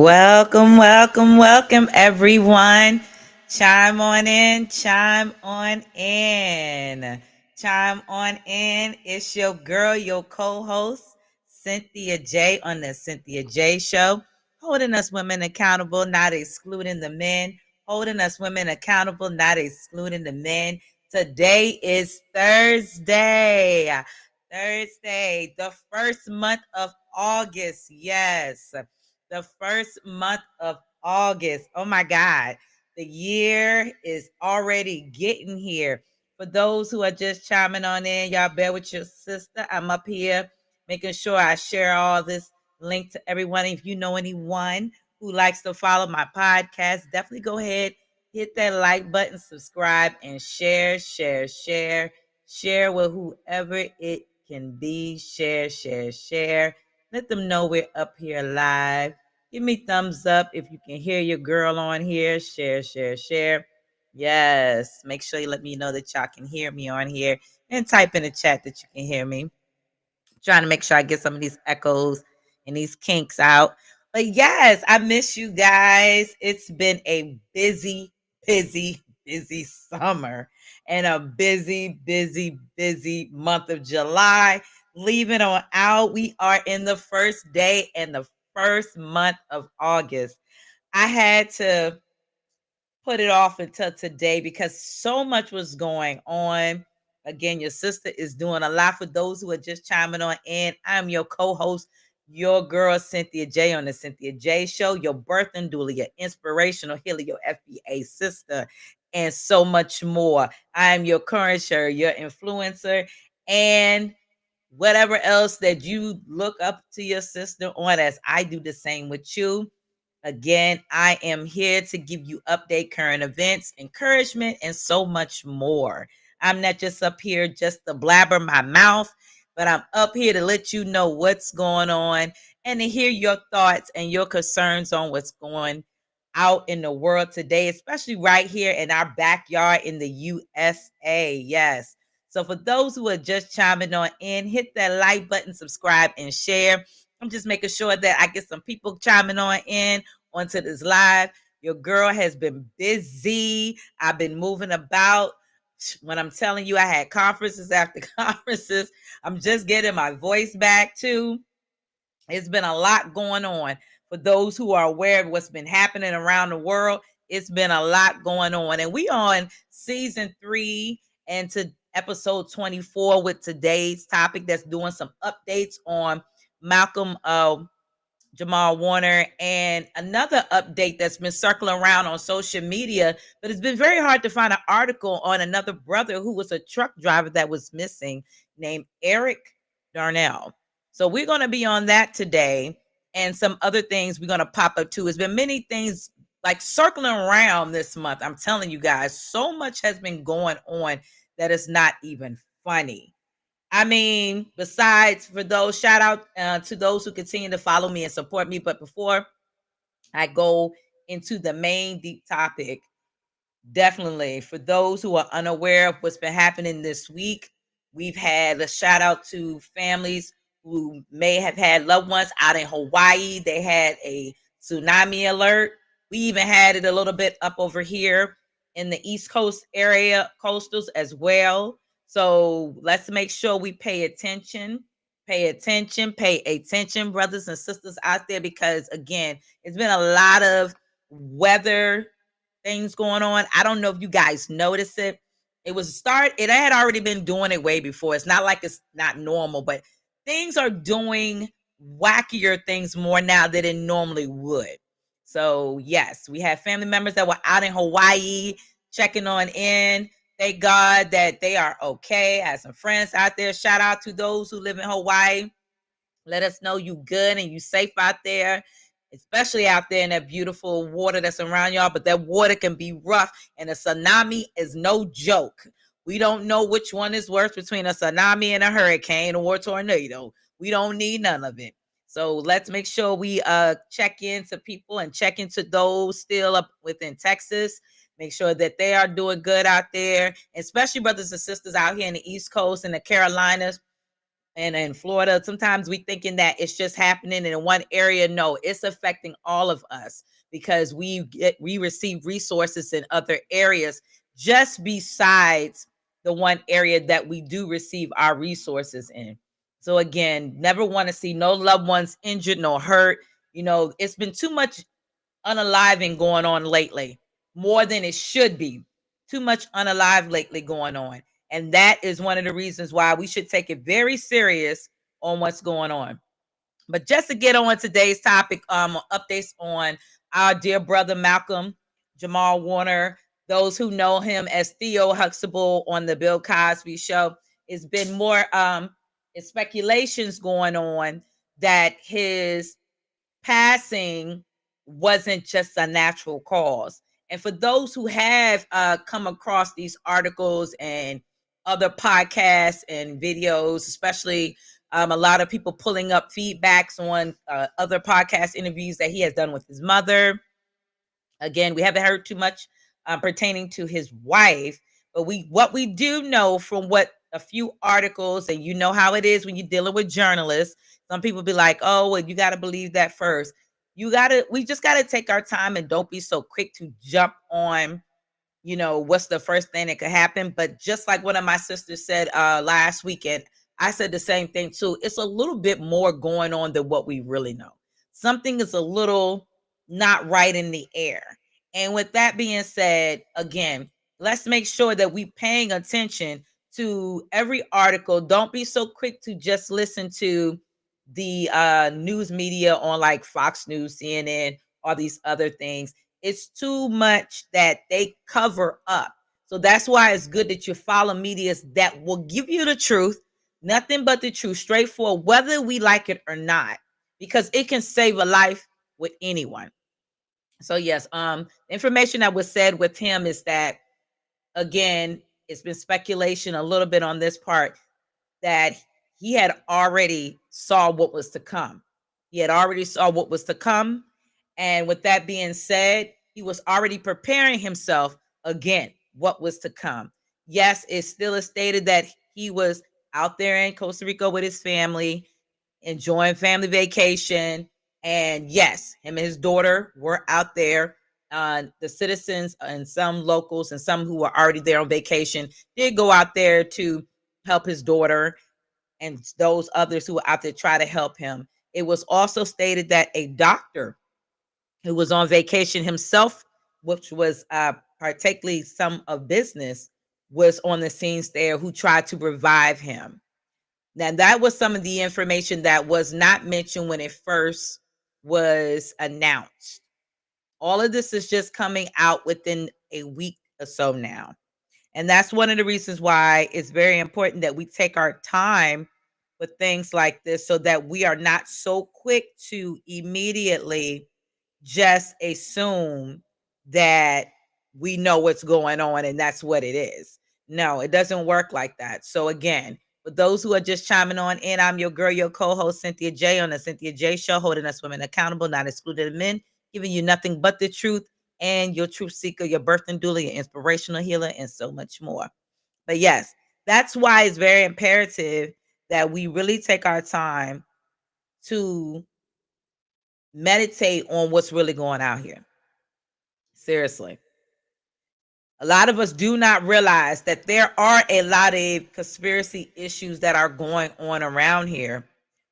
Welcome, everyone. Chime on in, chime on in, chime on in. It's your girl, your co host, Cynthia J, on the Cynthia J Show, holding us women accountable, not excluding the men, holding us women accountable, not excluding the men. Today is Thursday, the first month of August. Yes, the first month of August. Oh my God, the year is already getting here. For those who are just chiming on in, y'all bear with your sister. I'm up here making sure I share all this link to everyone. If you know anyone who likes to follow my podcast, definitely go ahead, hit that like button, subscribe, and share with whoever it can be. Share. Let them know we're up here live. Give me thumbs up if you can hear your girl on here. Share. Yes. Make sure you let me know that y'all can hear me on here and type in the chat that you can hear me. Trying to make sure I get some of these echoes and these kinks out. But yes, I miss you guys. It's been a busy summer and a busy month of July. Leaving on out, we are in the first day and the first month of August. I had to put it off until today because so much was going on. Again, your sister is doing a lot. For those who are just chiming on in, I'm your co-host, your girl Cynthia J, on the Cynthia J Show, your birthing doula, your inspirational healer, your FBA sister, and so much more. I am your encourager, your influencer, and whatever else that you look up to your sister on, as I do the same with you. Again, I am here to give you update, current events, encouragement, and so much more. I'm not just up here just to blabber my mouth, but I'm up here to let you know what's going on and to hear your thoughts and your concerns on what's going out in the world today, especially right here in our backyard in the USA. Yes. So for those who are just chiming on in, hit that like button, subscribe, and share. I'm just making sure that I get some people chiming on in onto this live. Your girl has been busy. I've been moving about. When I'm telling you, I had conferences after conferences. I'm just getting my voice back too. It's been a lot going on. For those who are aware of what's been happening around the world, it's been a lot going on. And we on season 3 and to episode 24 with today's topic that's doing some updates on Malcolm Jamal Warner, and another update that's been circling around on social media, but it's been very hard to find an article on another brother who was a truck driver that was missing, named Eric Darnell. So we're going to be on that today, and some other things we're going to pop up too. There's been many things like circling around this month. I'm telling you guys, so much has been going on that is not even funny. I mean, besides, for those, shout out to those who continue to follow me and support me. But before I go into the main deep topic, definitely for those who are unaware of what's been happening this week, we've had a shout out to families who may have had loved ones out in Hawaii. They had a tsunami alert. We even had it a little bit up over here in the East Coast area, coastals as well. So let's make sure we pay attention, pay attention, brothers and sisters out there, because again, it's been a lot of weather things going on. I don't know if you guys notice it. It had already been doing it way before. It's not like it's not normal, but things are doing wackier things more now than it normally would. So yes, we have family members that were out in Hawaii checking on in. Thank God that they are okay. I have some friends out there. Shout out to those who live in Hawaii. Let us know you good and you safe out there, especially out there in that beautiful water that's around y'all. But that water can be rough, and a tsunami is no joke. We don't know which one is worse between a tsunami and a hurricane or a tornado. We don't need none of it. So let's make sure we check into people and check into those still up within Texas. Make sure that they are doing good out there, especially brothers and sisters out here in the East Coast and the Carolinas and in Florida, sometimes we thinking that it's just happening in one area. No, it's affecting all of us because we receive resources in other areas just besides the one area that we do receive our resources in. So again, never want to see no loved ones injured nor hurt. It's been too much unaliving going on lately, more than it should be. Too much unalive lately going on. And that is one of the reasons why we should take it very serious on what's going on. But just to get on today's topic, updates on our dear brother Malcolm Jamal Warner. Those who know him as Theo Huxtable on the Bill Cosby Show, it's been more speculations going on that his passing wasn't just a natural cause. And for those who have come across these articles and other podcasts and videos, especially a lot of people pulling up feedbacks on other podcast interviews that he has done with his mother. Again, we haven't heard too much pertaining to his wife, but what we do know from what a few articles, and you know how it is when you're dealing with journalists. Some people be like, "Oh, well, you got to believe that first." We just got to take our time and don't be so quick to jump on what's the first thing that could happen. But just like one of my sisters said last weekend, I said the same thing too. It's a little bit more going on than what we really know. Something is a little not right in the air. And with that being said, again, let's make sure that we paying attention to every article. Don't be so quick to just listen to the news media on like Fox News, CNN, all these other things. It's too much that they cover up. So that's why it's good that you follow medias that will give you the truth, nothing but the truth, straightforward, whether we like it or not, because it can save a life with anyone. So yes, information that was said with him is that, again, it's been speculation a little bit on this part that he had already saw what was to come. He had already saw what was to come. And with that being said, he was already preparing himself again, what was to come. Yes, it still is stated that he was out there in Costa Rica with his family, enjoying family vacation. And yes, him and his daughter were out there. The citizens and some locals and some who were already there on vacation did go out there to help his daughter and those others who were out there try to help him. It was also stated that a doctor who was on vacation himself, which was particularly some of business, was on the scenes there who tried to revive him. Now, that was some of the information that was not mentioned when it first was announced. All of this is just coming out within a week or so now. And that's one of the reasons why it's very important that we take our time with things like this so that we are not so quick to immediately just assume that we know what's going on and that's what it is. No, it doesn't work like that. So again, for those who are just chiming on in, I'm your girl, your co-host, Cynthia J on the Cynthia J Show, holding us women accountable, not excluded men, giving you nothing but the truth, and your truth seeker, your birthing doula, your inspirational healer, and so much more. But yes, that's why it's very imperative that we really take our time to meditate on what's really going out here. Seriously. A lot of us do not realize that there are a lot of conspiracy issues that are going on around here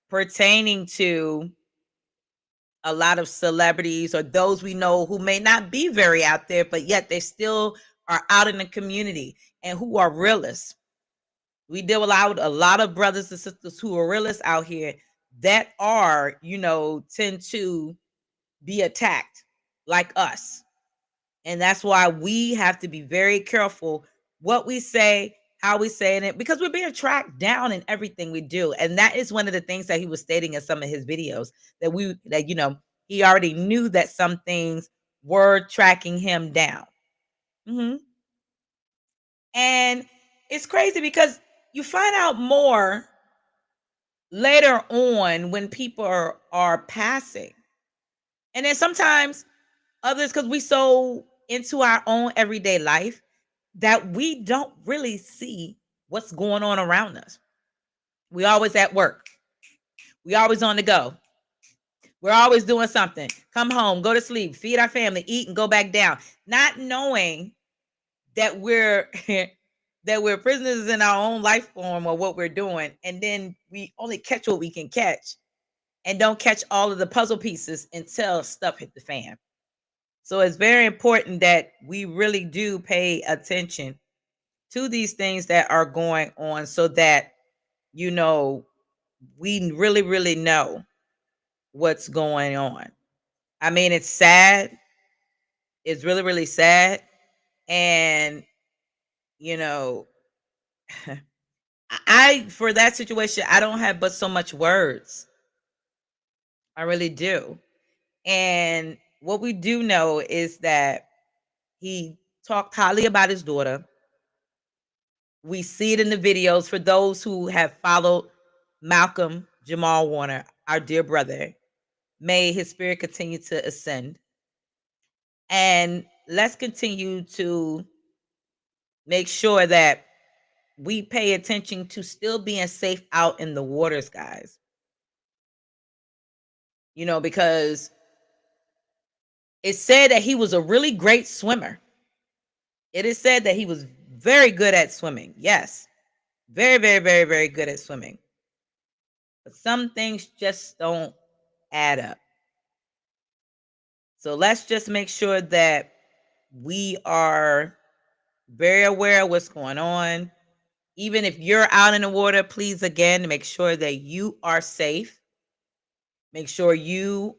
pertaining to a lot of celebrities or those we know who may not be very out there, but yet they still are out in the community and who are realists. We deal with a lot of brothers and sisters who are realists out here that are, tend to be attacked like us. And that's why we have to be very careful what we say, how we say it, because we're being tracked down in everything we do. And that is one of the things that he was stating in some of his videos that he already knew that some things were tracking him down. Mm-hmm. And it's crazy because you find out more later on when people are passing. And then sometimes others, because we so into our own everyday life that we don't really see what's going on around us. We always at work. We always on the go. We're always doing something. Come home, go to sleep, feed our family, eat, and go back down. Not knowing that we're that we're prisoners in our own life form or what we're doing, and then we only catch what we can catch and don't catch all of the puzzle pieces until stuff hit the fan. So it's very important that we really do pay attention to these things that are going on so that you know we really know what's going on. I mean, it's sad. It's really sad. And you know, I for that situation, I don't have but so much words. I really do. And what we do know is that he talked highly about his daughter. We see it in the videos for those who have followed Malcolm Jamal Warner, our dear brother. May his spirit continue to ascend. And let's continue to make sure that we pay attention to still being safe out in the waters, guys. Because it said that he was a really great swimmer. It is said that he was very good at swimming. Yes. Very good at swimming. But some things just don't add up. So let's just make sure that we are very aware of what's going on. Even if you're out in the water, please again make sure that you are safe. Make sure you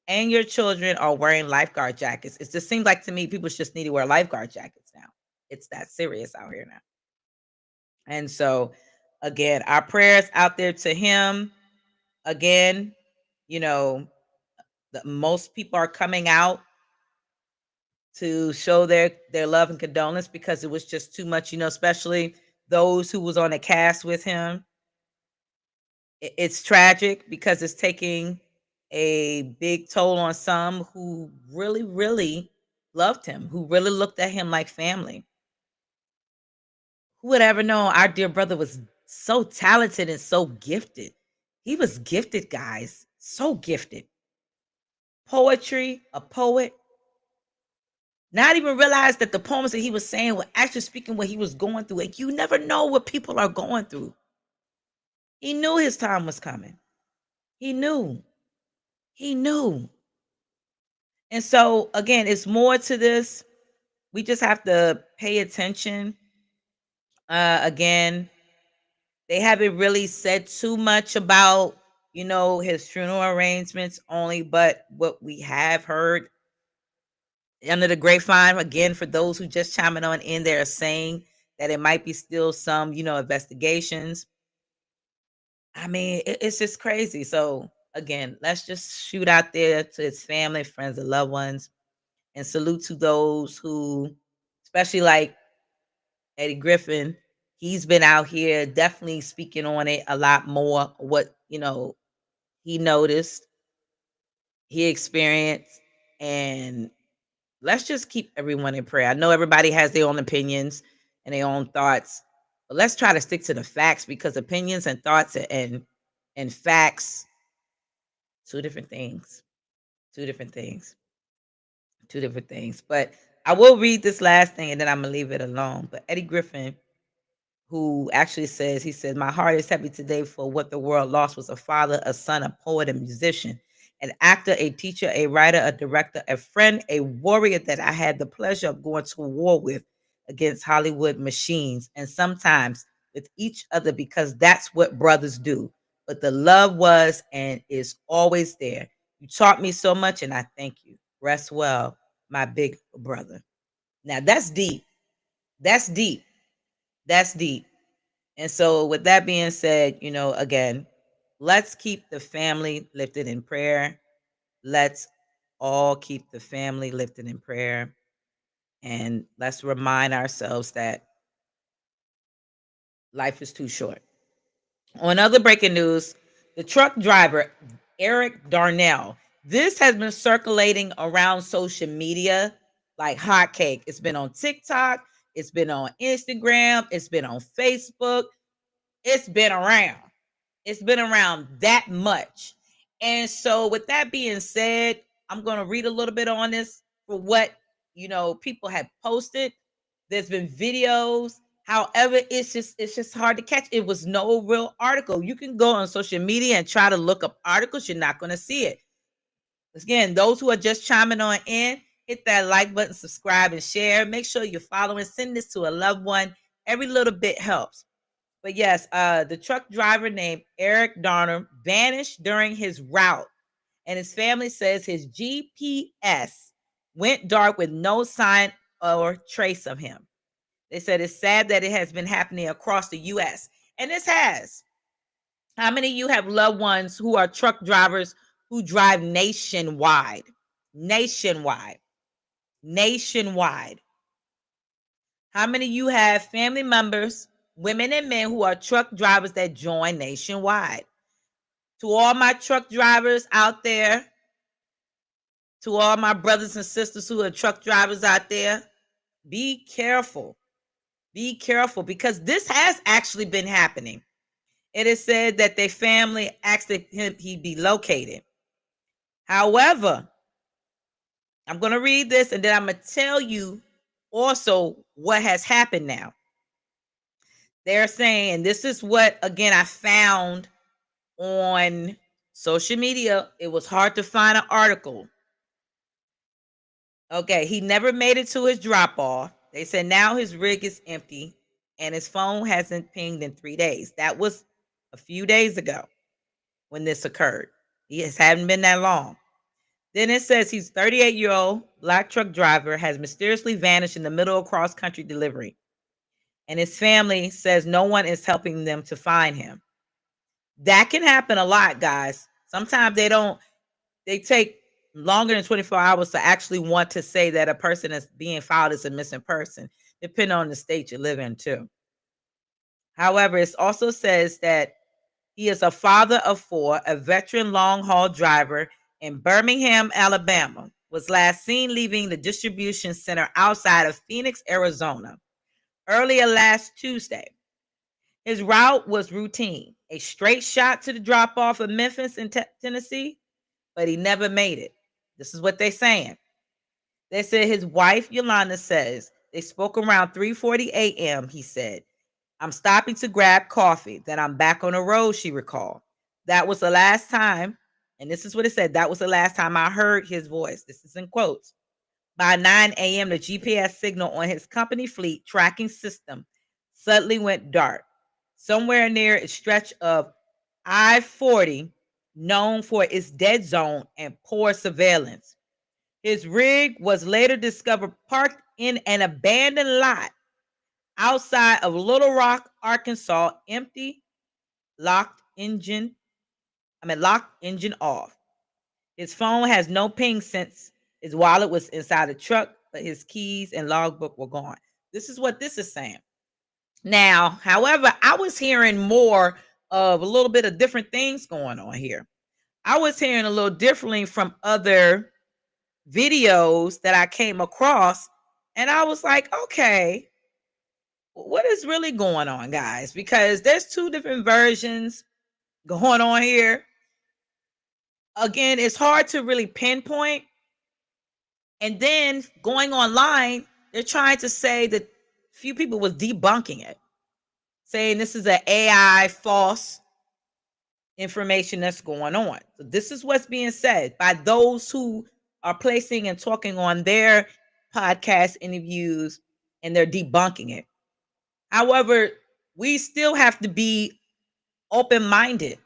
and your children are wearing lifeguard jackets. It just seems like to me people just need to wear lifeguard jackets now. It's that serious out here now. And so again, our prayers out there to him. Again, you know, most people are coming out to show their love and condolence because it was just too much, especially those who was on the cast with him. It's tragic because it's taking a big toll on some who really loved him, who really looked at him like family. Who would ever know our dear brother was so talented and so gifted? He was gifted, guys. So gifted. Poetry, a poet. Not even realize that the poems that he was saying were actually speaking what he was going through. And you never know what people are going through. He knew his time was coming. He knew. He knew. And so, again, it's more to this. We just have to pay attention. Again, they haven't really said too much about, his funeral arrangements only, but what we have heard under the grapevine, again, for those who just chiming on in there, saying that it might be still some, investigations. I mean, it's just crazy. So again, let's just shoot out there to his family, friends, and loved ones, and salute to those who, especially like Eddie Griffin. He's been out here definitely speaking on it a lot more. What he noticed, he experienced, and let's just keep everyone in prayer. I know everybody has their own opinions and their own thoughts, but let's try to stick to the facts because opinions and thoughts and facts, two different things. Two different things. Two different things. But I will read this last thing and then I'm gonna leave it alone. But Eddie Griffin, who actually says, he said, "My heart is heavy today for what the world lost was a father, a son, a poet, a musician, an actor, a teacher, a writer, a director, a friend, a warrior that I had the pleasure of going to war with against Hollywood machines and sometimes with each other because that's what brothers do. But the love was and is always there. You taught me so much and I thank you. Rest well, my big brother." Now that's deep. That's deep. That's deep. And so, with that being said, again, let's keep the family lifted in prayer. Let's all keep the family lifted in prayer. And let's remind ourselves that life is too short. On other breaking news, the truck driver, Eric Darnell, this has been circulating around social media like hotcake. It's been on TikTok, it's been on Instagram, it's been on Facebook, it's been around. It's been around that much. And so with that being said, I'm going to read a little bit on this for what, people have posted. There's been videos. However, it's just hard to catch. It was no real article. You can go on social media and try to look up articles. You're not going to see it. Again, those who are just chiming on in, hit that like button, subscribe, and share. Make sure you're following. Send this to a loved one. Every little bit helps. But yes, the truck driver named Eric Darnell vanished during his route, and his family says his GPS went dark with no sign or trace of him. They said it's sad that it has been happening across the U.S., and this has. How many of you have loved ones who are truck drivers who drive nationwide? Nationwide. Nationwide. How many of you have family members, women and men, who are truck drivers that join nationwide? To all my truck drivers out there, to all my brothers and sisters who are truck drivers out there, be careful. Be careful, because this has actually been happening. It is said that their family asked that he be located. However, I'm going to read this and then I'm going to tell you also what has happened now. They're saying, this is what, again, I found on social media. It was hard to find an article. Okay, he never made it to his drop off. They said now his rig is empty and his phone hasn't pinged in 3 days. That was a few days ago when this occurred. It hasn't been that long. Then it says he's 38-year-old black truck driver has mysteriously vanished in the middle of cross-country delivery. And his family says no one is helping them to find him. That can happen a lot, guys. Sometimes they take longer than 24 hours to actually want to say that a person is being filed as a missing person, depending on the state you live in too. However, it also says that he is a father of 4, a veteran long-haul driver in Birmingham, Alabama, was last seen leaving the distribution center outside of Phoenix, Arizona, earlier last Tuesday. His route was routine, a straight shot to the drop-off of Memphis in Tennessee, but he never made it. This is what they're saying. They said his wife, Yolanda, says they spoke around 3:40 a.m., he said. I'm stopping to grab coffee. Then I'm back on the road, she recalled. That was the last time, and this is what it said, that was the last time I heard his voice. This is in quotes. By 9 a.m., the GPS signal on his company fleet tracking system suddenly went dark. Somewhere near a stretch of I-40, known for its dead zone and poor surveillance. His rig was later discovered parked in an abandoned lot outside of Little Rock, Arkansas, empty, locked engine off. His phone has no ping since his wallet was inside the truck, but his keys and logbook were gone. This is what this is saying. Now, however, I was hearing more of a little bit of different things going on here. I was hearing a little differently from other videos that I came across, and I was like, okay, what is really going on, guys? Because there's 2 different versions going on here. Again, it's hard to really pinpoint. And then going online, they're trying to say that few people was debunking it, saying this is an AI false information that's going on. So this is what's being said by those who are placing and talking on their podcast interviews, and they're debunking it. However, we still have to be open-minded,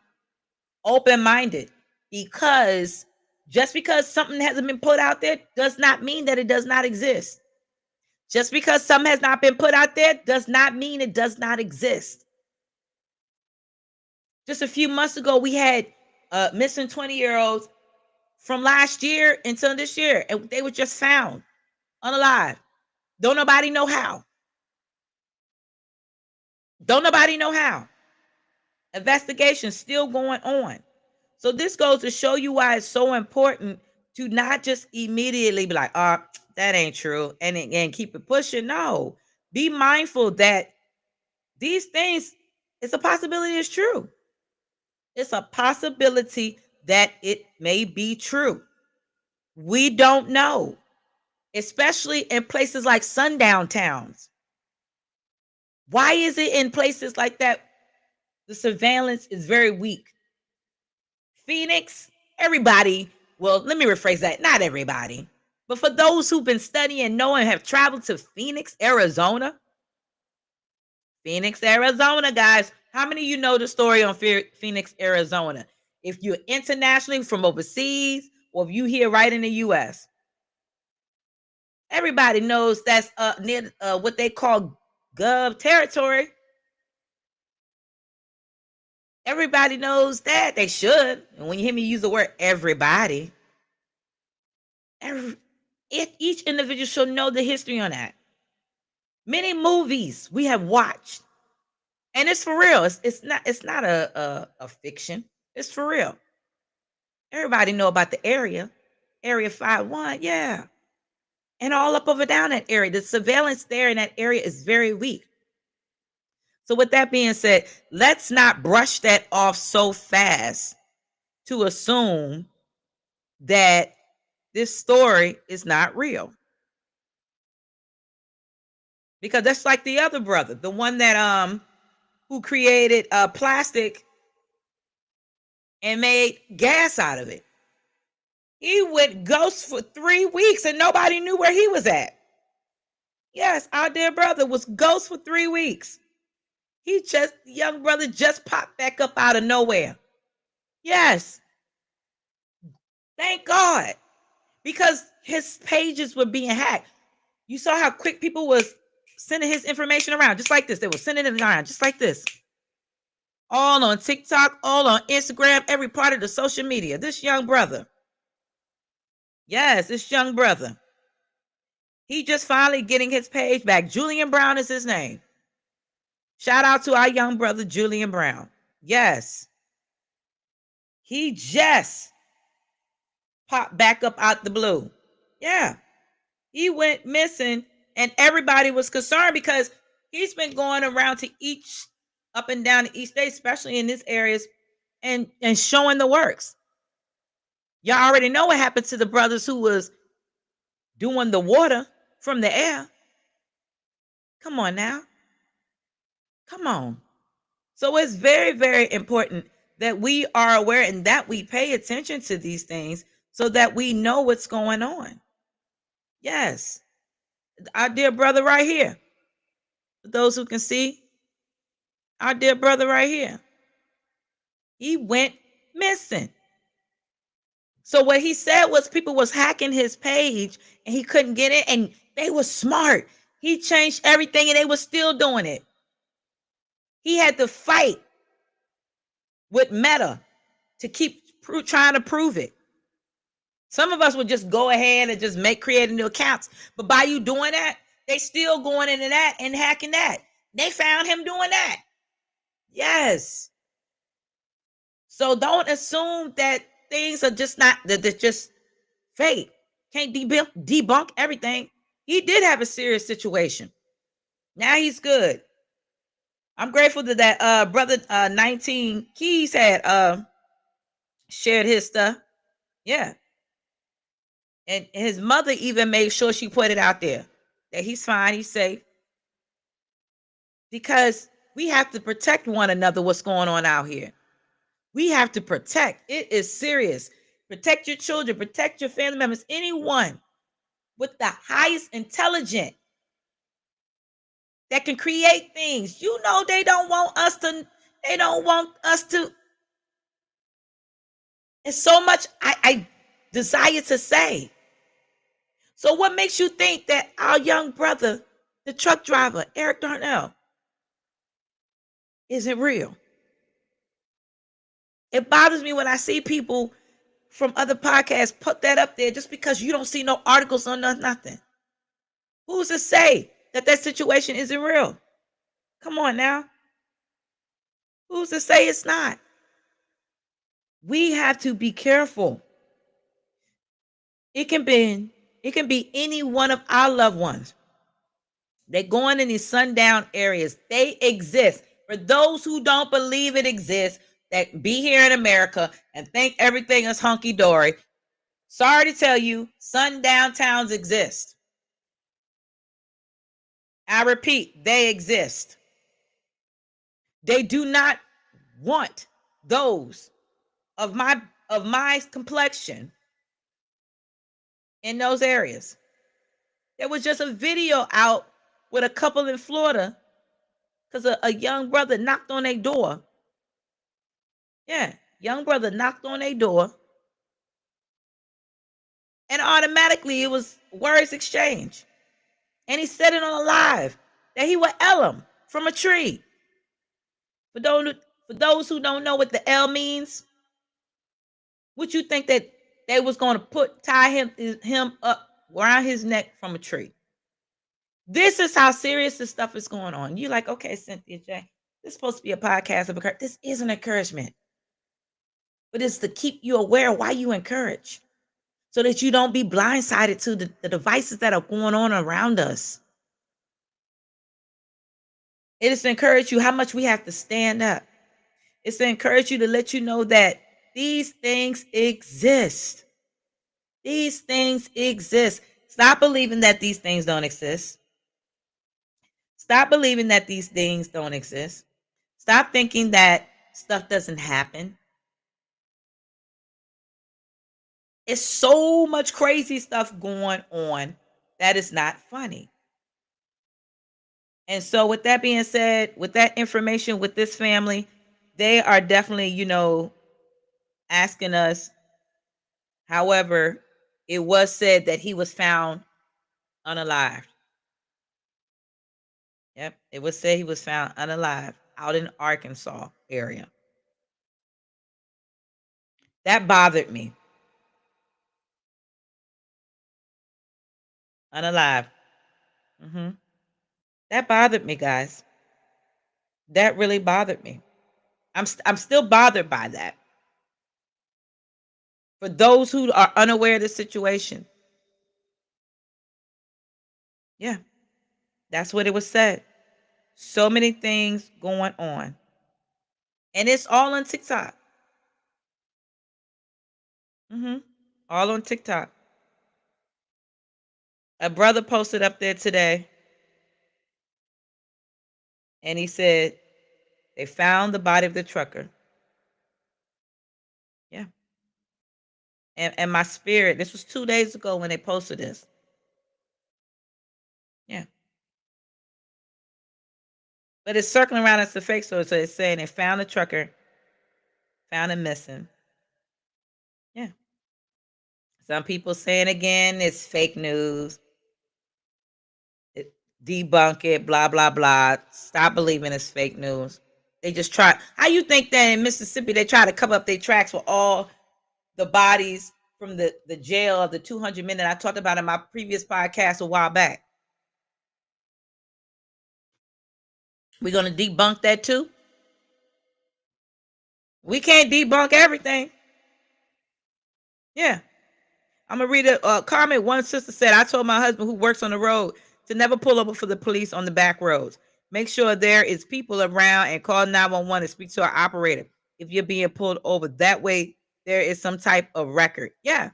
because just because something hasn't been put out there does not mean that it does not exist. Just because something has not been put out there does not mean it does not exist. Just a few months ago, we had missing 20-year-olds from last year until this year, and they were just found unalive. Don't nobody know how. Investigation still going on. So this goes to show you why it's so important to not just immediately be like, oh, that ain't true, and keep it pushing. No, be mindful that these things, it's a possibility it's true. It's a possibility that it may be true. We don't know, especially in places like sundown towns. Why is it in places like that the surveillance is very weak? Phoenix, everybody, well, let me rephrase that. Not everybody, but for those who've been studying and know and have traveled to Phoenix, Arizona, guys. How many of you know the story on Phoenix, Arizona? If you're internationally from overseas or if you here right in the U.S., everybody knows that's near what they call Gov territory. Everybody knows that. They should. And when you hear me use the word everybody, each individual should know the history on that. Many movies we have watched, and it's for real. It's not a fiction. It's for real. Everybody know about the area 51, yeah, and all up over down that area. The surveillance there in that area is very weak. So with that being said, let's not brush that off so fast to assume that this story is not real. Because that's like the other brother, the one that who created plastic and made gas out of it. He went ghost for 3 weeks and nobody knew where he was at. Yes, our dear brother was ghost for 3 weeks. The young brother just popped back up out of nowhere. Yes. Thank God. Because his pages were being hacked. You saw how quick people was sending his information around, just like this. They were sending it around, just like this. All on TikTok, all on Instagram, every part of the social media. This young brother. Yes, this young brother. He just finally getting his page back. Julian Brown is his name. Shout out to our young brother, Julian Brown. Yes. He just popped back up out the blue. Yeah. He went missing and everybody was concerned because he's been going around to each up and down the East State, especially in these areas, and showing the works. Y'all already know what happened to the brothers who was doing the water from the air. Come on now. Come on. So it's very, very important that we are aware and that we pay attention to these things so that we know what's going on. Yes. Our dear brother right here. For those who can see, our dear brother right here. He went missing. So what he said was people was hacking his page and he couldn't get it, and they were smart. He changed everything and they were still doing it. He had to fight with Meta to keep trying to prove it. Some of us would just go ahead and just create new accounts. But by you doing that, they still going into that and hacking that. They found him doing that. Yes. So don't assume that things are just not, that they're just fake. Can't debunk everything. He did have a serious situation. Now he's good. I'm grateful that brother 19 Keys had shared his stuff. Yeah. And his mother even made sure she put it out there that he's fine, he's safe. Because we have to protect one another, what's going on out here. We have to protect. It is serious. Protect your children, protect your family members, anyone with the highest intelligence that can create things. You know, they don't want us to. It's so much I desire to say. So what makes you think that our young brother, the truck driver, Eric Darnell, isn't real? It bothers me when I see people from other podcasts put that up there just because you don't see no articles on nothing. Who's to say that situation isn't real? Come on now. Who's to say it's not? We have to be careful. It can be any one of our loved ones. They're going in these sundown areas. They exist. For those who don't believe it exists, that be here in America and think everything is hunky-dory, sorry to tell you, sundown towns exist. I repeat, they exist. They do not want those of my complexion in those areas. There was just a video out with a couple in Florida because a young brother knocked on their door. Yeah, young brother knocked on their door, and automatically it was words exchange. And he said it on a live that he would L him from a tree. For those who don't know what the L means, would you think that they was going to tie him up around his neck from a tree? This is how serious this stuff is going on. You're like, okay, Cynthia J, this is supposed to be a podcast of encouragement. This is an encouragement, but it's to keep you aware of why you encourage, so that you don't be blindsided to the devices that are going on around us. It is to encourage you how much we have to stand up. It's to encourage you, to let you know that these things exist. These things exist. Stop believing that these things don't exist. Stop believing that these things don't exist. Stop thinking that stuff doesn't happen. It's so much crazy stuff going on that is not funny. And so with that being said, with that information, with this family, they are definitely, asking us. However, it was said that he was found unalived. Yep, it was said he was found unalive out in Arkansas area. That bothered me. Unalive. That bothered me, guys. That really bothered me. I'm still bothered by that. For those who are unaware of the situation. Yeah, that's what it was said. So many things going on. And it's all on TikTok. All on TikTok. A brother posted up there today, and he said they found the body of the trucker. Yeah. And my spirit, this was 2 days ago when they posted this. Yeah. But it's circling around as the fake story. So it's saying they found the trucker, found him missing. Yeah. Some people saying again, it's fake news. Debunk it, blah, blah, blah. Stop believing it's fake news. They just try. How you think that in Mississippi they try to cover up their tracks with all the bodies from the jail of the 200 men that I talked about in my previous podcast a while back? We're going to debunk that too? We can't debunk everything. Yeah. I'm going to read a comment. One sister said, I told my husband who works on the road to never pull over for the police on the back roads. Make sure there is people around and call 911 and speak to our operator if you're being pulled over. That way there is some type of record. Yeah.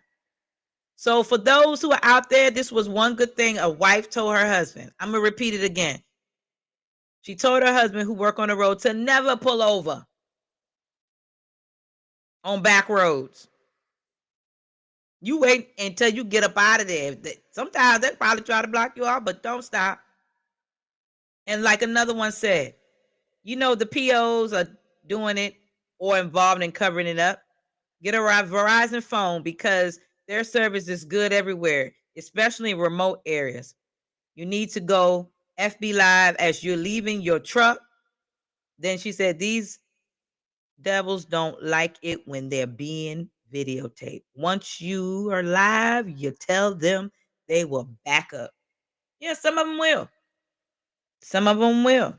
So for those who are out there, this was one good thing a wife told her husband. I'm going to repeat it again. She told her husband who work on the road to never pull over on back roads. You wait until you get up out of there. Sometimes they probably try to block you out, but don't stop. And like another one said, the POs are doing it or involved in covering it up. Get a Verizon phone because their service is good everywhere, especially in remote areas. You need to go FB Live as you're leaving your truck. Then she said, these devils don't like it when they're being videotaped. Once you are live, you tell them, they will back up. Yeah, some of them will. Some of them will.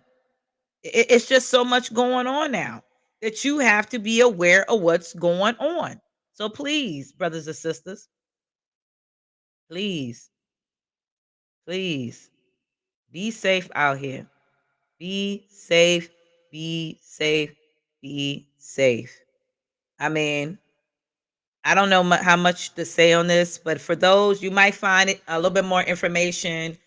It's just so much going on now that you have to be aware of what's going on. So please, brothers and sisters, please, please be safe out here. Be safe. Be safe. be safe. I mean, I don't know how much to say on this, but for those, you might find it a little bit more information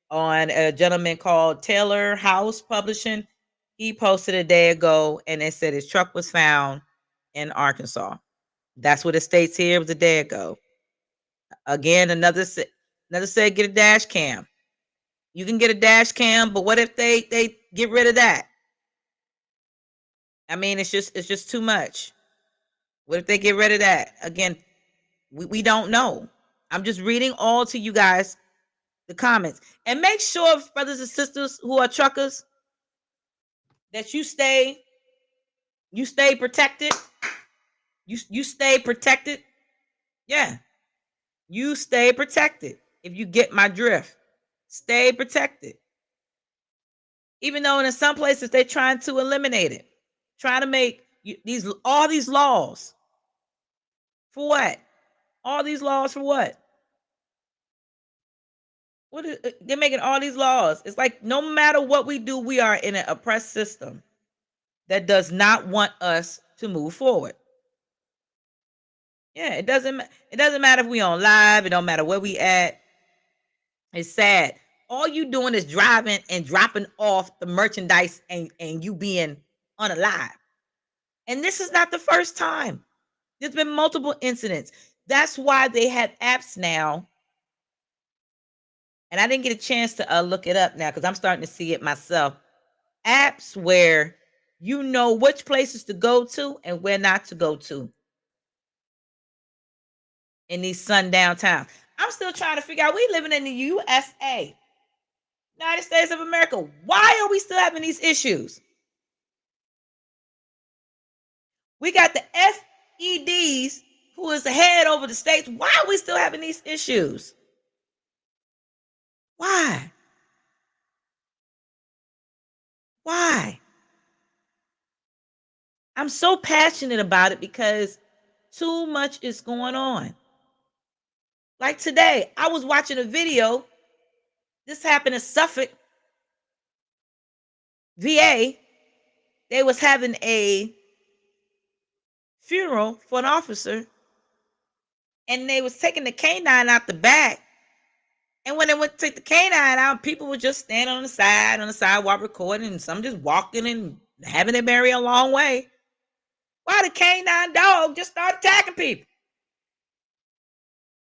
on a gentleman called Taylor House Publishing. He posted a day ago and it said his truck was found in Arkansas. That's what it states here. It was a day ago. Again, another said get a dash cam. You can get a dash cam, but what if they get rid of that? I mean, it's just too much. What if they get rid of that? Again, we don't know. I'm just reading all to you guys the comments. And make sure, brothers and sisters who are truckers, that you stay protected. You stay protected. Yeah. You stay protected. If you get my drift, stay protected. Even though in some places they're trying to eliminate it, trying to make all these laws for what? All these laws for what? They're making all these laws. It's like no matter what we do, we are in an oppressed system that does not want us to move forward. Yeah, it doesn't matter if we on live. It don't matter where we at. It's sad. All you doing is driving and dropping off the merchandise and you being unalive. And this is not the first time. There's been multiple incidents. That's why they have apps now. And I didn't get a chance to look it up now because I'm starting to see it myself. Apps where you know which places to go to and where not to go to in these sundown towns. I'm still trying to figure out, we living in the USA, United States of America. Why are we still having these issues? We got the FEDs who is the head over the states. Why are we still having these issues? Why? Why? I'm so passionate about it because too much is going on. Like today, I was watching a video. This happened in Suffolk, VA. They was having a funeral for an officer, and they was taking the canine out the back. And when they went to take the canine out, people were just standing on the sidewalk recording, and some just walking and having their bury a long way. Why the canine dog just started attacking people?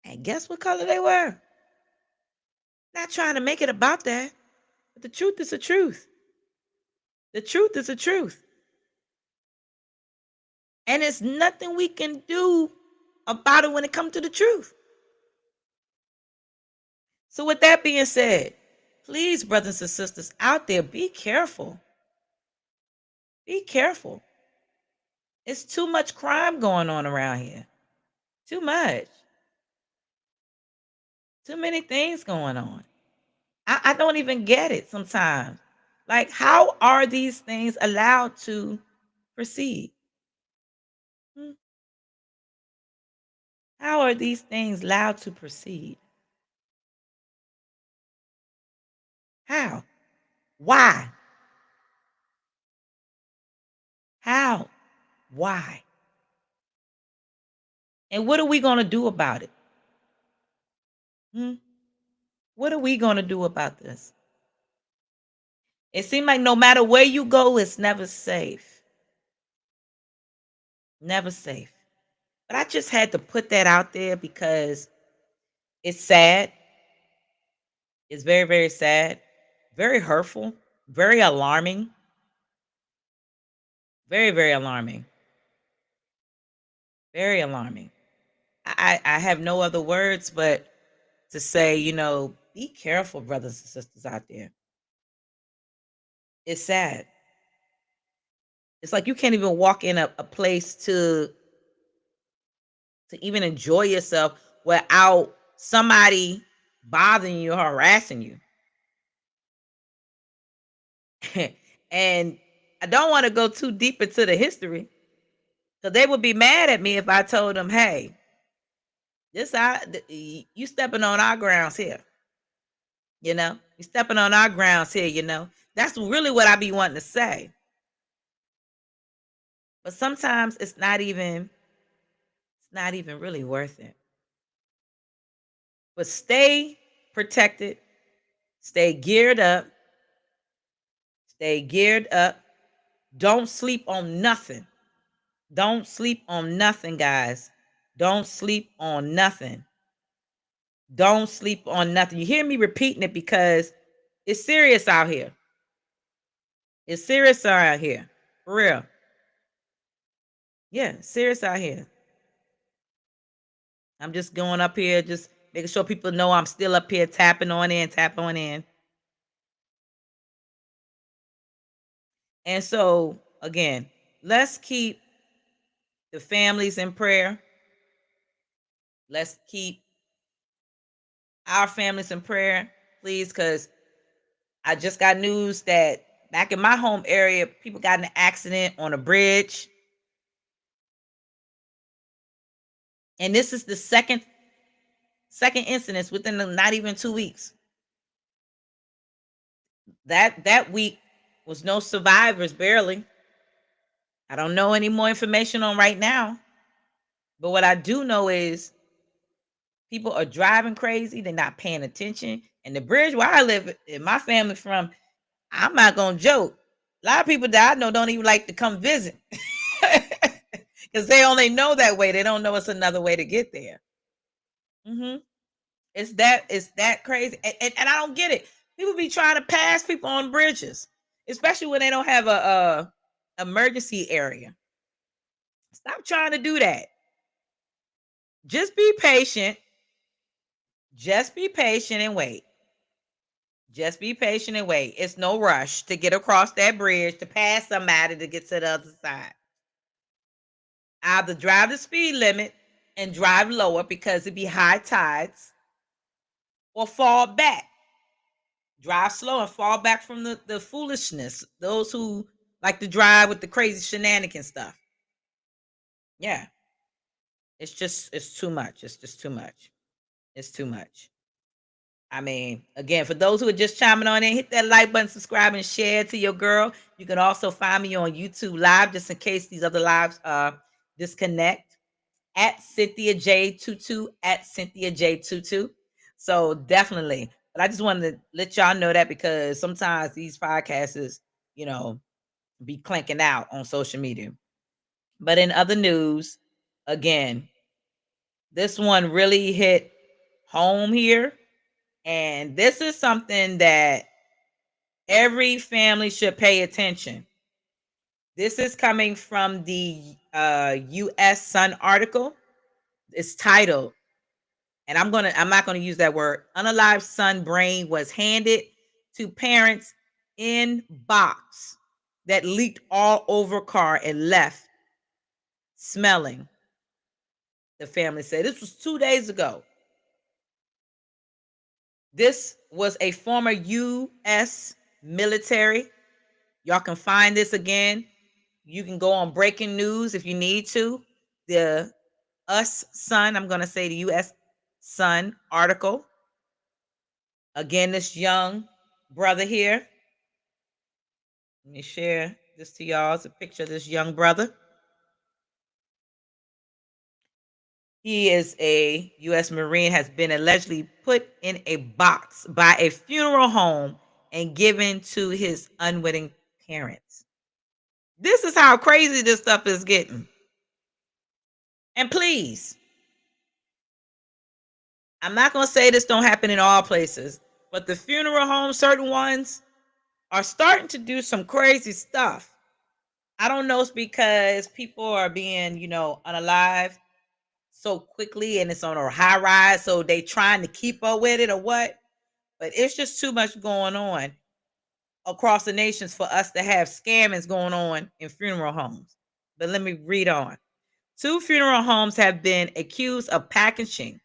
And guess what color they were? Not trying to make it about that, but the truth is the truth. The truth is the truth. And there's nothing we can do about it when it comes to the truth. So with that being said, please, brothers and sisters out there, be careful. Be careful. It's too much crime going on around here. Too much. Too many things going on. I don't even get it sometimes. Like, how are these things allowed to proceed? How are these things allowed to proceed? How? Why? How? Why? And what are we going to do about it? What are we going to do about this? It seems like no matter where you go, it's never safe. Never safe. But I just had to put that out there because it's sad. It's very, very sad. Very hurtful. Very alarming. Very, very alarming. Very alarming. I have no other words but to say, be careful, brothers and sisters out there. It's sad. It's like you can't even walk in a place to even enjoy yourself without somebody bothering you or harassing you. And I don't want to go too deep into the history because they would be mad at me if I told them, hey, you stepping on our grounds here. You stepping on our grounds here, That's really what I be wanting to say. But sometimes it's not even really worth it. But stay protected, stay geared up, stay geared up. Don't sleep on nothing. Don't sleep on nothing, guys. Don't sleep on nothing. Don't sleep on nothing. You hear me repeating it because it's serious out here. It's serious out here. For real. Yeah, serious out here. I'm just going up here, just making sure people know I'm still up here tapping on in, tapping on in. And so, again, let's keep the families in prayer. Let's keep our families in prayer, please, because I just got news that back in my home area, people got in an accident on a bridge. And this is the second incident within not even 2 weeks. That week was no survivors, barely. I don't know any more information on right now. But what I do know is people are driving crazy, they're not paying attention. And the bridge where I live in my family from, I'm not gonna joke. A lot of people that I know don't even like to come visit. Because they only know that way. They don't know it's another way to get there. It's that crazy. And I don't get it. People be trying to pass people on bridges, especially when they don't have a emergency area. Stop trying to do that. Just be patient. Just be patient and wait. Just be patient and wait. It's no rush to get across that bridge to pass somebody to get to the other side. Either drive the speed limit and drive lower because it be high tides, or fall back. Drive slow and fall back from the foolishness. Those who like to drive with the crazy shenanigan stuff. Yeah. It's too much. It's just too much. It's too much. I mean, again, for those who are just chiming on in, hit that like button, subscribe, and share to your girl. You can also find me on YouTube Live, just in case these other lives disconnect, at Cynthia J22, at Cynthia J22. So definitely. But I just wanted to let y'all know that because sometimes these podcasts, be clanking out on social media. But in other news, again, this one really hit home here. And this is something that every family should pay attention. This is coming from the U.S. Sun article. It's titled, and I'm not gonna use that word. Unalived son brain was handed to parents in box that leaked all over car and left smelling. The family said this was 2 days ago. This was a former U.S. military. Y'all can find this again. You can go on breaking news if you need to. The US Sun, I'm going to say the U.S. Sun article. Again, this young brother here. Let me share this to y'all. It's a picture of this young brother. He is a U.S. Marine, has been allegedly put in a box by a funeral home and given to his unwitting parents. This is how crazy this stuff is getting. And please, I'm not going to say this don't happen in all places, but the funeral homes, certain ones, are starting to do some crazy stuff. I don't know, it's because people are being, unalive so quickly and it's on a high rise, so they trying to keep up with it or what. But it's just too much going on across the nations for us to have scammings going on in funeral homes. But let me read on. 2 funeral homes have been accused of packaging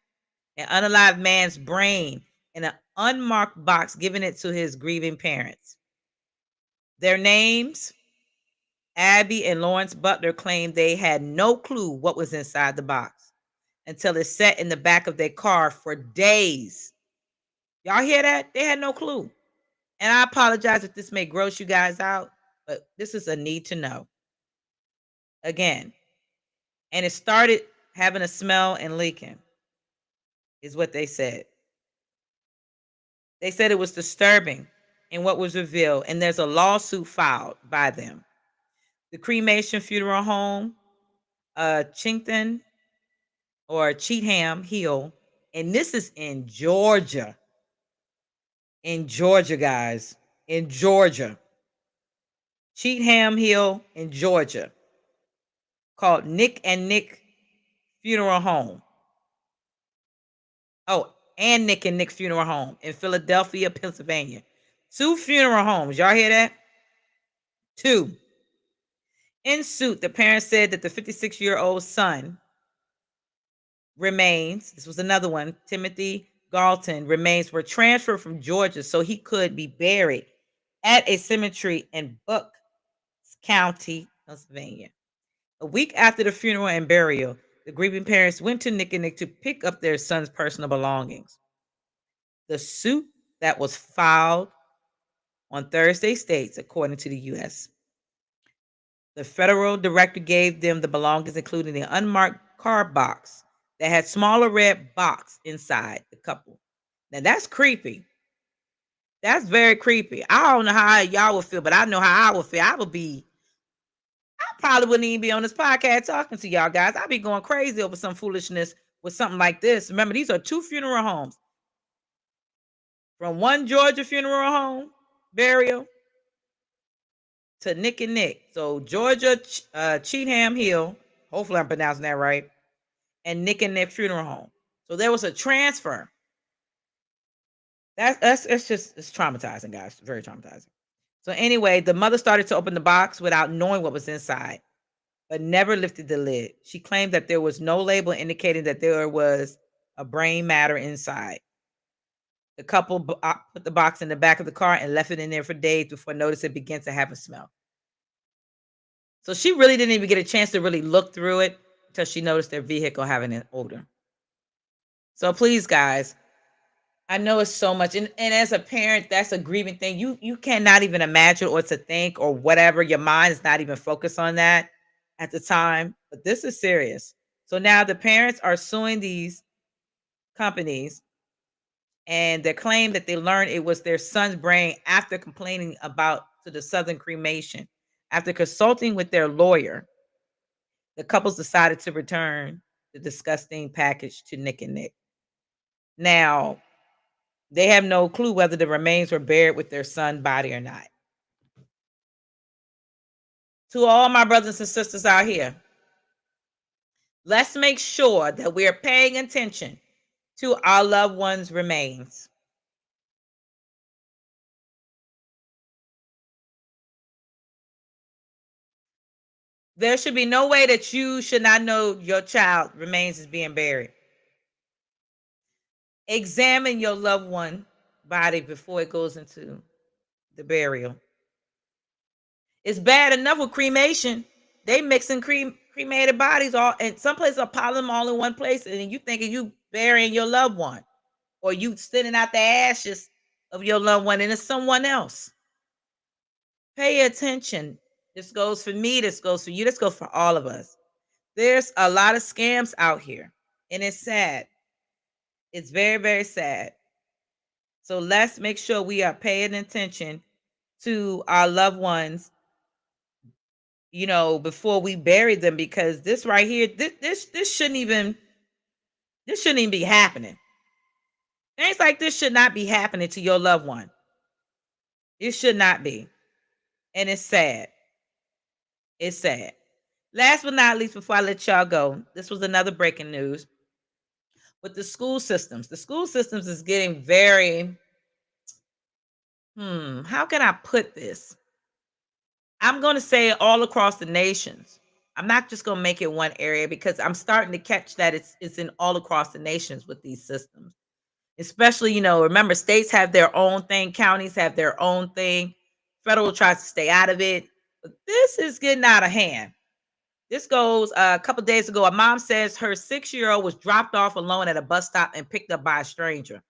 an unalive man's brain in an unmarked box, giving it to his grieving parents. Their names, Abby and Lawrence Butler, claimed they had no clue what was inside the box until it sat in the back of their car for days. Y'all hear that? They had no clue. And I apologize if this may gross you guys out, but this is a need to know. again. And it started having a smell and leaking, is what they said. They said it was disturbing in what was revealed, and there's a lawsuit filed by them. The cremation funeral home, Chinkton or Cheatham Hill, and this is in Georgia. In Georgia, guys. In Georgia. Cheatham Hill in Georgia. Called Nick and Nick Funeral Home. Oh, and Nick Funeral Home in Philadelphia, Pennsylvania. 2 funeral homes. Y'all hear that? 2. In suit, the parents said that the 56-year-old son remains, this was another one, Timothy Galton remains were transferred from Georgia so he could be buried at a cemetery in Bucks County, Pennsylvania. A week after the funeral and burial, the grieving parents went to Nick and Nick to pick up their son's personal belongings. The suit that was filed on Thursday states, according to the U.S., the federal director gave them the belongings, including the unmarked card box that had smaller red box inside the couple. Now that's creepy. That's very creepy. I don't know how y'all would feel, but I know how I would feel. I probably wouldn't even be on this podcast talking to y'all guys. I'd be going crazy over some foolishness with something like this. Remember, these are 2 funeral homes. From one Georgia funeral home burial to Nick and Nick. So Georgia, Cheatham Hill, hopefully I'm pronouncing that right, and Nick and Nick Funeral Home. So there was a transfer. It's traumatizing, guys. Very traumatizing. So anyway, the mother started to open the box without knowing what was inside, but never lifted the lid. She claimed that there was no label indicating that there was a brain matter inside. The couple put the box in the back of the car and left it in there for days before noticing it began to have a smell. So she really didn't even get a chance to really look through it until she noticed their vehicle having an odor. So please, guys, I know it's so much. And as a parent, that's a grieving thing. You cannot even imagine or to think or whatever. Your mind is not even focused on that at the time. But this is serious. So now the parents are suing these companies, and they claim that they learned it was their son's brain after complaining about to the Southern Cremation. After consulting with their lawyer, the couples decided to return the disgusting package to Nick and Nick. Now, they have no clue whether the remains were buried with their son's body or not. To all my brothers and sisters out here, let's make sure that we're paying attention to our loved ones' remains. There should be no way that you should not know your child remains is being buried. Examine your loved one body before it goes into the burial. It's bad enough with cremation. They mixing cremated bodies all, and some places are piling them all in one place, and you thinking you burying your loved one, or you sending out the ashes of your loved one, and it's someone else. Pay attention. This goes for me. This goes for you. This goes for all of us. There's a lot of scams out here, and it's sad. It's very, very sad. So let's make sure we are paying attention to our loved ones, before we bury them, because this right here, this shouldn't even be happening. Things like this should not be happening to your loved one. It should not be. And it's sad. It's sad. Last but not least, before I let y'all go, this was another breaking news with the school systems. The school systems is getting very, how can I put this? I'm going to say all across the nations. I'm not just going to make it one area, because I'm starting to catch that it's in all across the nations with these systems. Especially, remember, states have their own thing, counties have their own thing. Federal tries to stay out of it. But this is getting out of hand. This goes a couple days ago. A mom says her 6-year-old was dropped off alone at a bus stop and picked up by a stranger.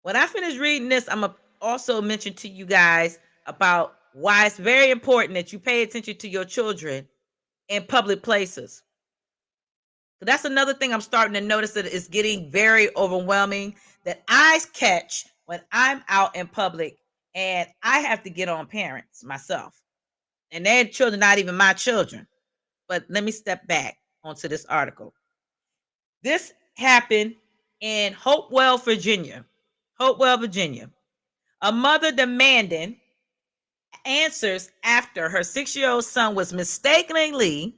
When I finish reading this, I'm going to also mention to you guys about why it's very important that you pay attention to your children in public places. So that's another thing I'm starting to notice that it's getting very overwhelming that I catch when I'm out in public, and I have to get on parents myself. And their children, not even my children. But let me step back onto this article. This happened in Hopewell, Virginia. Hopewell, Virginia. A mother demanding answers after her 6-year-old son was mistakenly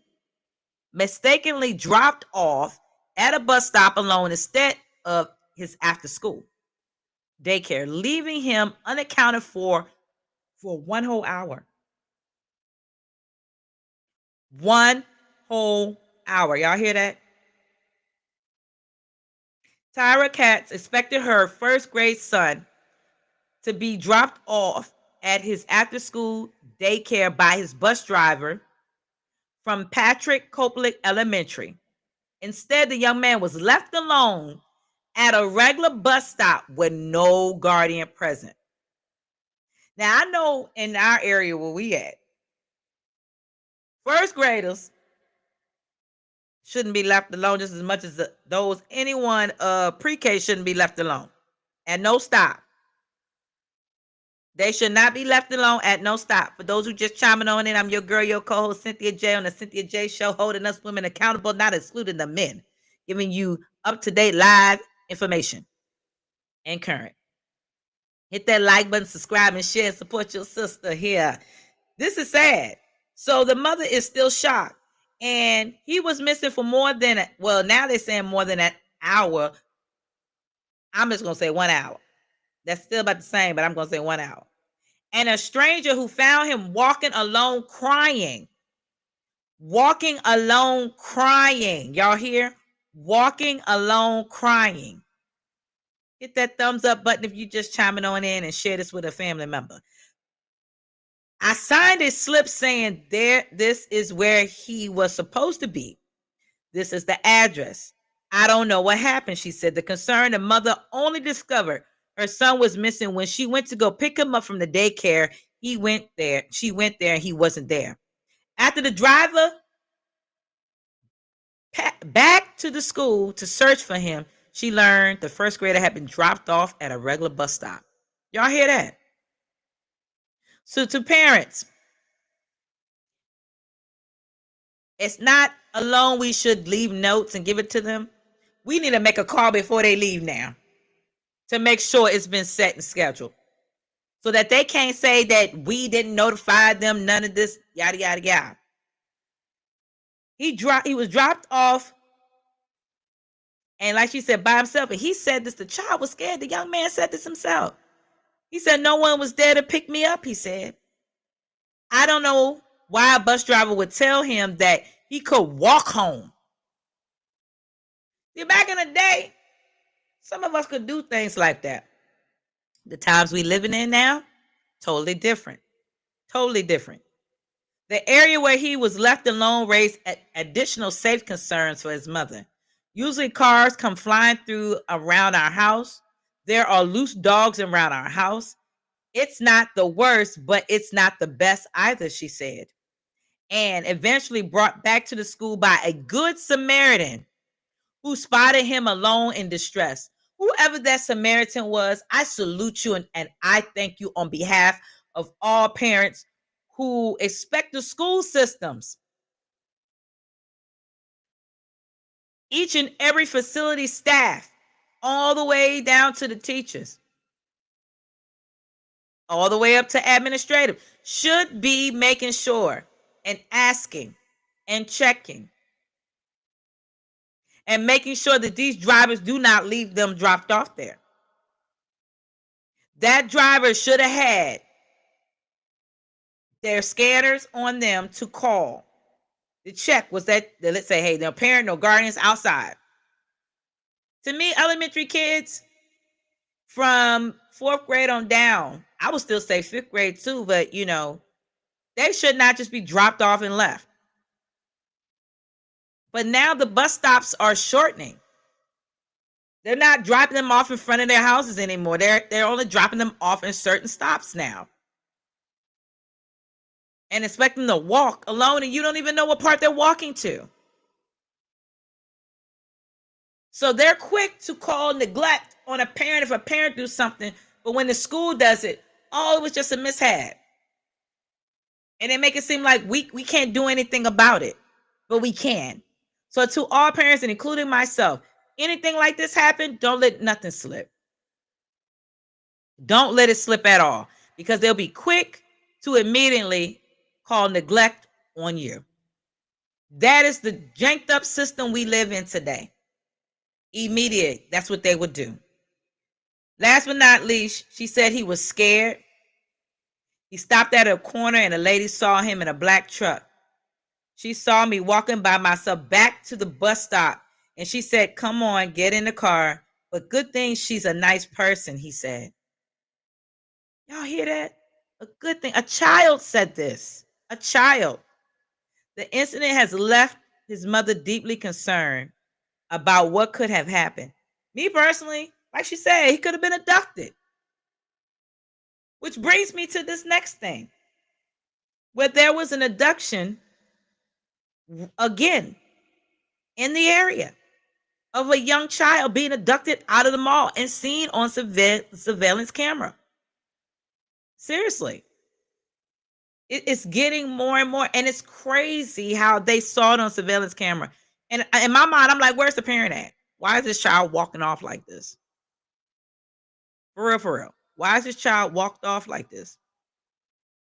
dropped off at a bus stop alone instead of his after school daycare, leaving him unaccounted for 1 whole hour. 1 whole hour. Y'all hear that? Tyra Katz expected her first grade son to be dropped off at his after school daycare by his bus driver from Patrick Copeland Elementary. Instead, the young man was left alone at a regular bus stop with no guardian present. Now, I know in our area where we at, first graders shouldn't be left alone just as much as those anyone pre-K shouldn't be left alone at no stop. They should not be left alone at no stop. For those who just chiming on in, I'm your girl, your co-host Cynthia J on the Cynthia J Show, holding us women accountable, not excluding the men, giving you up-to-date live information and current. Hit that like button, subscribe, and share, and support your sister here. This is sad. So the mother is still shocked. And he was missing for more than, now they're saying more than an hour. I'm just going to say 1 hour. That's still about the same, but I'm going to say 1 hour. And a stranger who found him walking alone crying. Walking alone crying. Y'all hear? Walking alone crying. Hit that thumbs up button if you just chiming on in and share this with a family member. I signed a slip saying this is where he was supposed to be. This is the address. I don't know what happened, she said. The concerned mother only discovered her son was missing when she went to go pick him up from the daycare. She went there and he wasn't there. After the driver back to the school to search for him, she learned the first grader had been dropped off at a regular bus stop. Y'all hear that? So to parents, it's not alone we should leave notes and give it to them. We need to make a call before they leave now to make sure it's been set and scheduled so that they can't say that we didn't notify them, none of this, yada, yada, yada. He was dropped off, and like she said, by himself. And he said this, the child was scared. The young man said this himself. He said, no one was there to pick me up, he said. I don't know why a bus driver would tell him that he could walk home. See, back in the day, some of us could do things like that. The times we living in now, totally different. Totally different. The area where he was left alone raised additional safety concerns for his mother. Usually cars come flying through around our house. There are loose dogs around our house. It's not the worst, but it's not the best either, she said. And eventually brought back to the school by a good Samaritan who spotted him alone in distress. Whoever that Samaritan was, I salute you and I thank you on behalf of all parents who expect the school systems, each and every facility staff, all the way down to the teachers, all the way up to administrative, should be making sure and asking and checking and making sure that these drivers do not leave them dropped off there. That driver should have had their scanners on them to call. The check was that, let's say, hey, no parent, no guardians outside. To me, elementary kids from 4th grade on down, I would still say 5th grade too, but they should not just be dropped off and left. But now the bus stops are shortening. They're not dropping them off in front of their houses anymore. They're only dropping them off in certain stops now. and expect them to walk alone, and you don't even know what part they're walking to. So they're quick to call neglect on a parent if a parent do something, but when the school does it, oh, it was just a mishap. And they make it seem like we can't do anything about it, but we can. So to all parents, and including myself, anything like this happen, don't let nothing slip. Don't let it slip at all, because they'll be quick to immediately call neglect on you. That is the janked up system we live in today. Immediate, that's what they would do. Last but not least, she said he was scared. He stopped at a corner and a lady saw him in a black truck. She saw me walking by myself back to the bus stop, and she said, "Come on, get in the car. But good thing she's a nice person," he said. Y'all hear that? A good thing. A child said this. A child. The incident has left his mother deeply concerned about what could have happened. Me personally, like she said, he could have been abducted. Which brings me to this next thing. Where there was an abduction, again, in the area, of a young child being abducted out of the mall and seen on surveillance camera. Seriously. It's getting more and more, and it's crazy how they saw it on surveillance camera. And in my mind, I'm like, where's the parent at? Why is this child walking off like this? For real, for real. Why is this child walked off like this?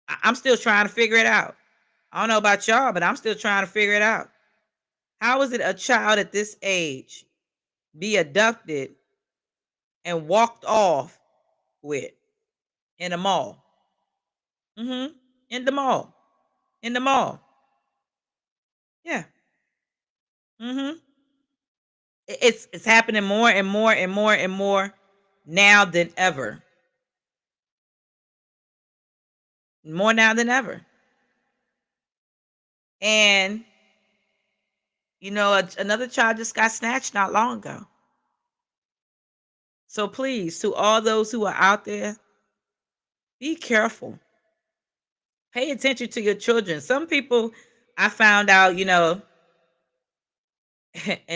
I'm still trying to figure it out. I don't know about y'all, but I'm still trying to figure it out. How is it a child at this age be abducted and walked off with in the mall? In the mall. In the mall. Yeah. It's happening more and more and more and more now than ever. More now than ever. And another child just got snatched not long ago. So please, to all those who are out there, be careful. Pay attention to your children. Some people, I found out, and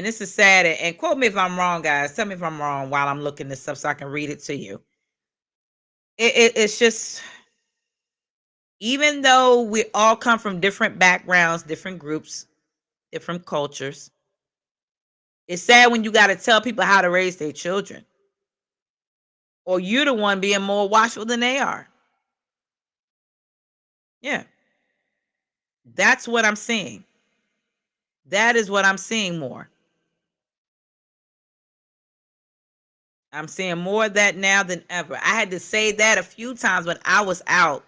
this is sad, and quote me if I'm wrong, guys. Tell me if I'm wrong while I'm looking this up so I can read it to you. It's just, even though we all come from different backgrounds, different groups, different cultures, it's sad when you got to tell people how to raise their children, or you're the one being more watchful than they are. Yeah. That's what I'm seeing. That is what I'm seeing more. I'm seeing more of that now than ever. I had to say that a few times when I was out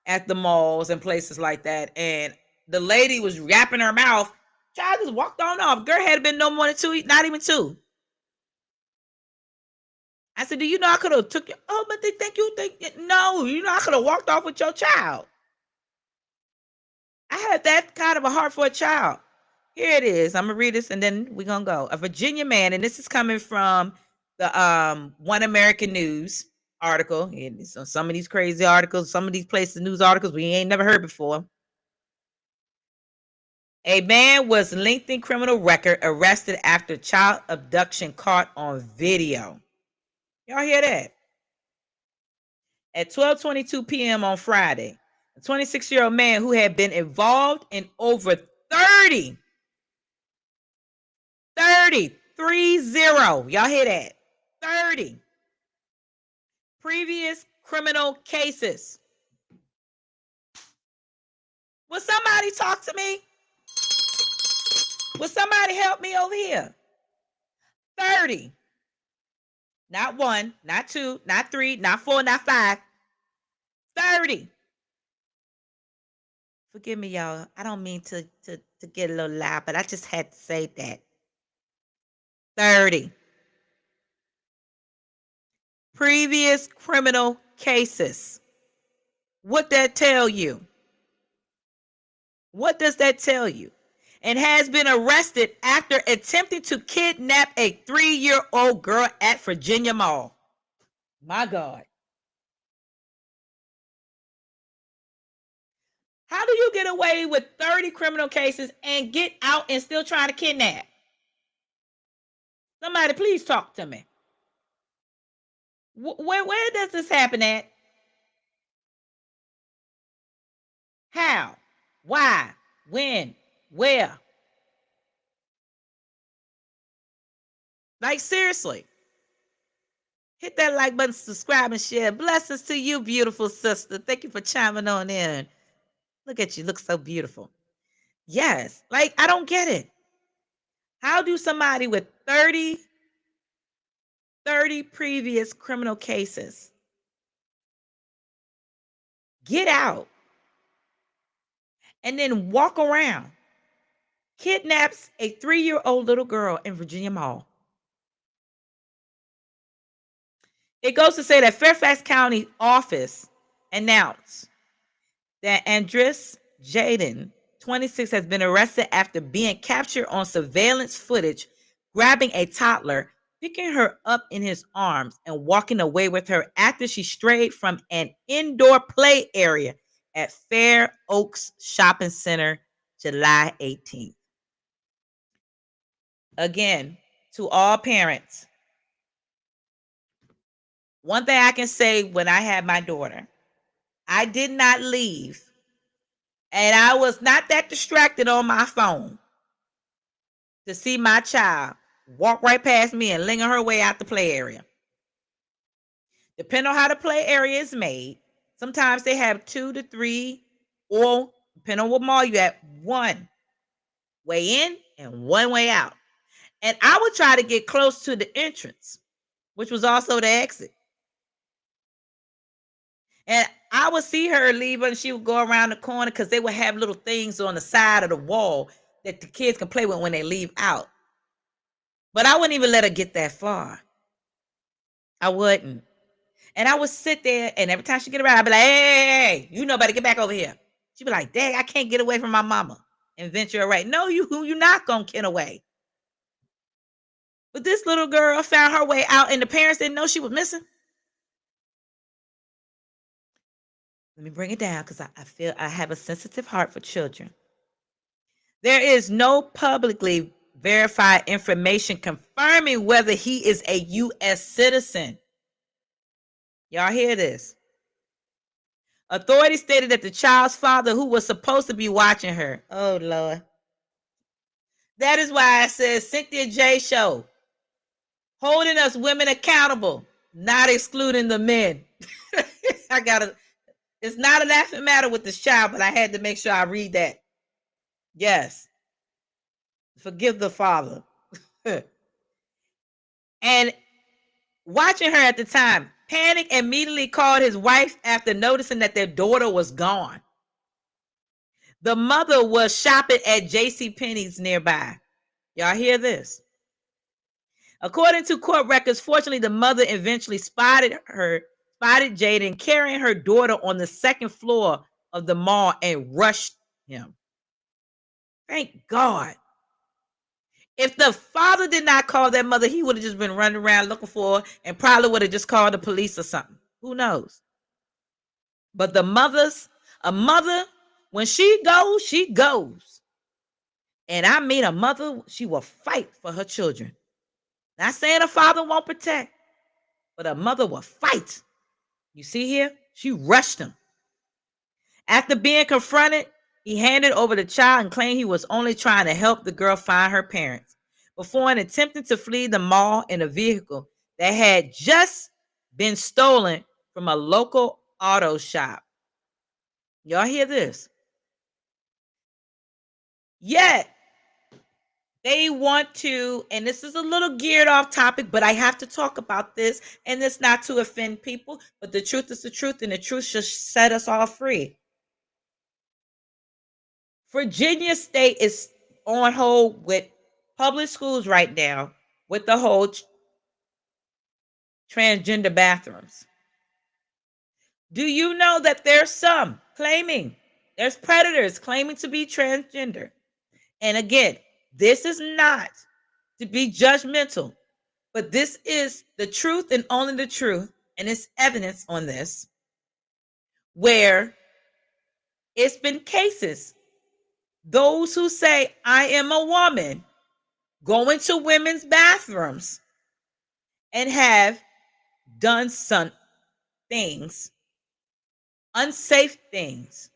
at the malls and places like that, and the lady was wrapping her mouth. Child just walked on off. Girl had been no more than 2, not even 2. I said, "Do you know I could have took you?" "Oh, but they think you think no. I could have walked off with your child." I had that kind of a heart for a child. Here it is. I'm gonna read this, and then we're gonna go. A Virginia man, and this is coming from the One American News article. And so some of these crazy articles, some of these places, news articles we ain't never heard before. A man was linked in criminal record, arrested after child abduction caught on video. Y'all hear that? At 12:22 p.m. on Friday, a 26-year-old man who had been involved in over 30, 30, y'all hear that? 30 previous criminal cases. Will somebody talk to me? Will somebody help me over here? 30. Not 1, not 2, not 3, not 4, not 5. 30. Forgive me, y'all. I don't mean to get a little loud, but I just had to say that. 30 previous criminal cases. What that tell you? What does that tell you? And has been arrested after attempting to kidnap a 3-year-old girl at Virginia Mall. My God. How do you get away with 30 criminal cases and get out and still try to kidnap? Somebody please talk to me. Where does this happen at? How? Why? When? Where? Like, seriously. Hit that like button, subscribe, and share. Blessings to you, beautiful sister. Thank you for chiming on in. Look at you. Look so beautiful. Yes. Like, I don't get it. How do somebody with 30 previous criminal cases get out and then walk around, kidnaps a 3-year-old little girl in Virginia Mall? It goes to say that Fairfax County office announced that Andres Jaden, 26, has been arrested after being captured on surveillance footage grabbing a toddler, picking her up in his arms, and walking away with her after she strayed from an indoor play area at Fair Oaks Shopping Center July 18th. Again, to all parents, one thing I can say, when I had my daughter, I did not leave, and I was not that distracted on my phone to see my child walk right past me and linger her way out the play area. Depending on how the play area is made, sometimes they have 2 to 3, or depending on what mall you at, 1 way in and 1 way out. And I would try to get close to the entrance, which was also the exit. And I would see her leave, and she would go around the corner because they would have little things on the side of the wall that the kids can play with when they leave out. But I wouldn't even let her get that far. I wouldn't. And I would sit there, and every time she get around, I'd be like, hey, you know better get back over here. She'd be like, dang, I can't get away from my mama and venture away. No, you're not going to get away. But this little girl found her way out, and the parents didn't know she was missing. Let me bring it down because I feel I have a sensitive heart for children. There is no publicly verified information confirming whether he is a U.S. citizen. Y'all hear this? Authorities stated that the child's father, who was supposed to be watching her, oh Lord. That is why I said Cynthia J show, holding us women accountable, not excluding the men. It's not a laughing matter with this child, but I had to make sure I read that. Yes. Forgive the father. And watching her at the time, Panic immediately called his wife after noticing that their daughter was gone. The mother was shopping at JCPenney's nearby. Y'all hear this? According to court records, fortunately, the mother eventually spotted Jaden carrying her daughter on the second floor of the mall and rushed him. Thank God. If the father did not call that mother, he would have just been running around looking for her and probably would have just called the police or something. Who knows? But a mother, when she goes, she goes. And I mean, a mother, she will fight for her children. Not saying a father won't protect, but a mother will fight. You see here? She rushed him. After being confronted, he handed over the child and claimed he was only trying to help the girl find her parents before attempting to flee the mall in a vehicle that had just been stolen from a local auto shop. Y'all hear this? Yet, they want to, and this is a little geared off topic, but I have to talk about this, and it's not to offend people, but the truth is the truth, and the truth should set us all free. Virginia State is on hold with public schools right now with the whole transgender bathrooms. Do you know that there's predators claiming to be transgender? And again, this is not to be judgmental, but this is the truth and only the truth, and it's evidence on this, where It's been cases. Those who say, I am a woman, go into women's bathrooms and have done some things, unsafe things.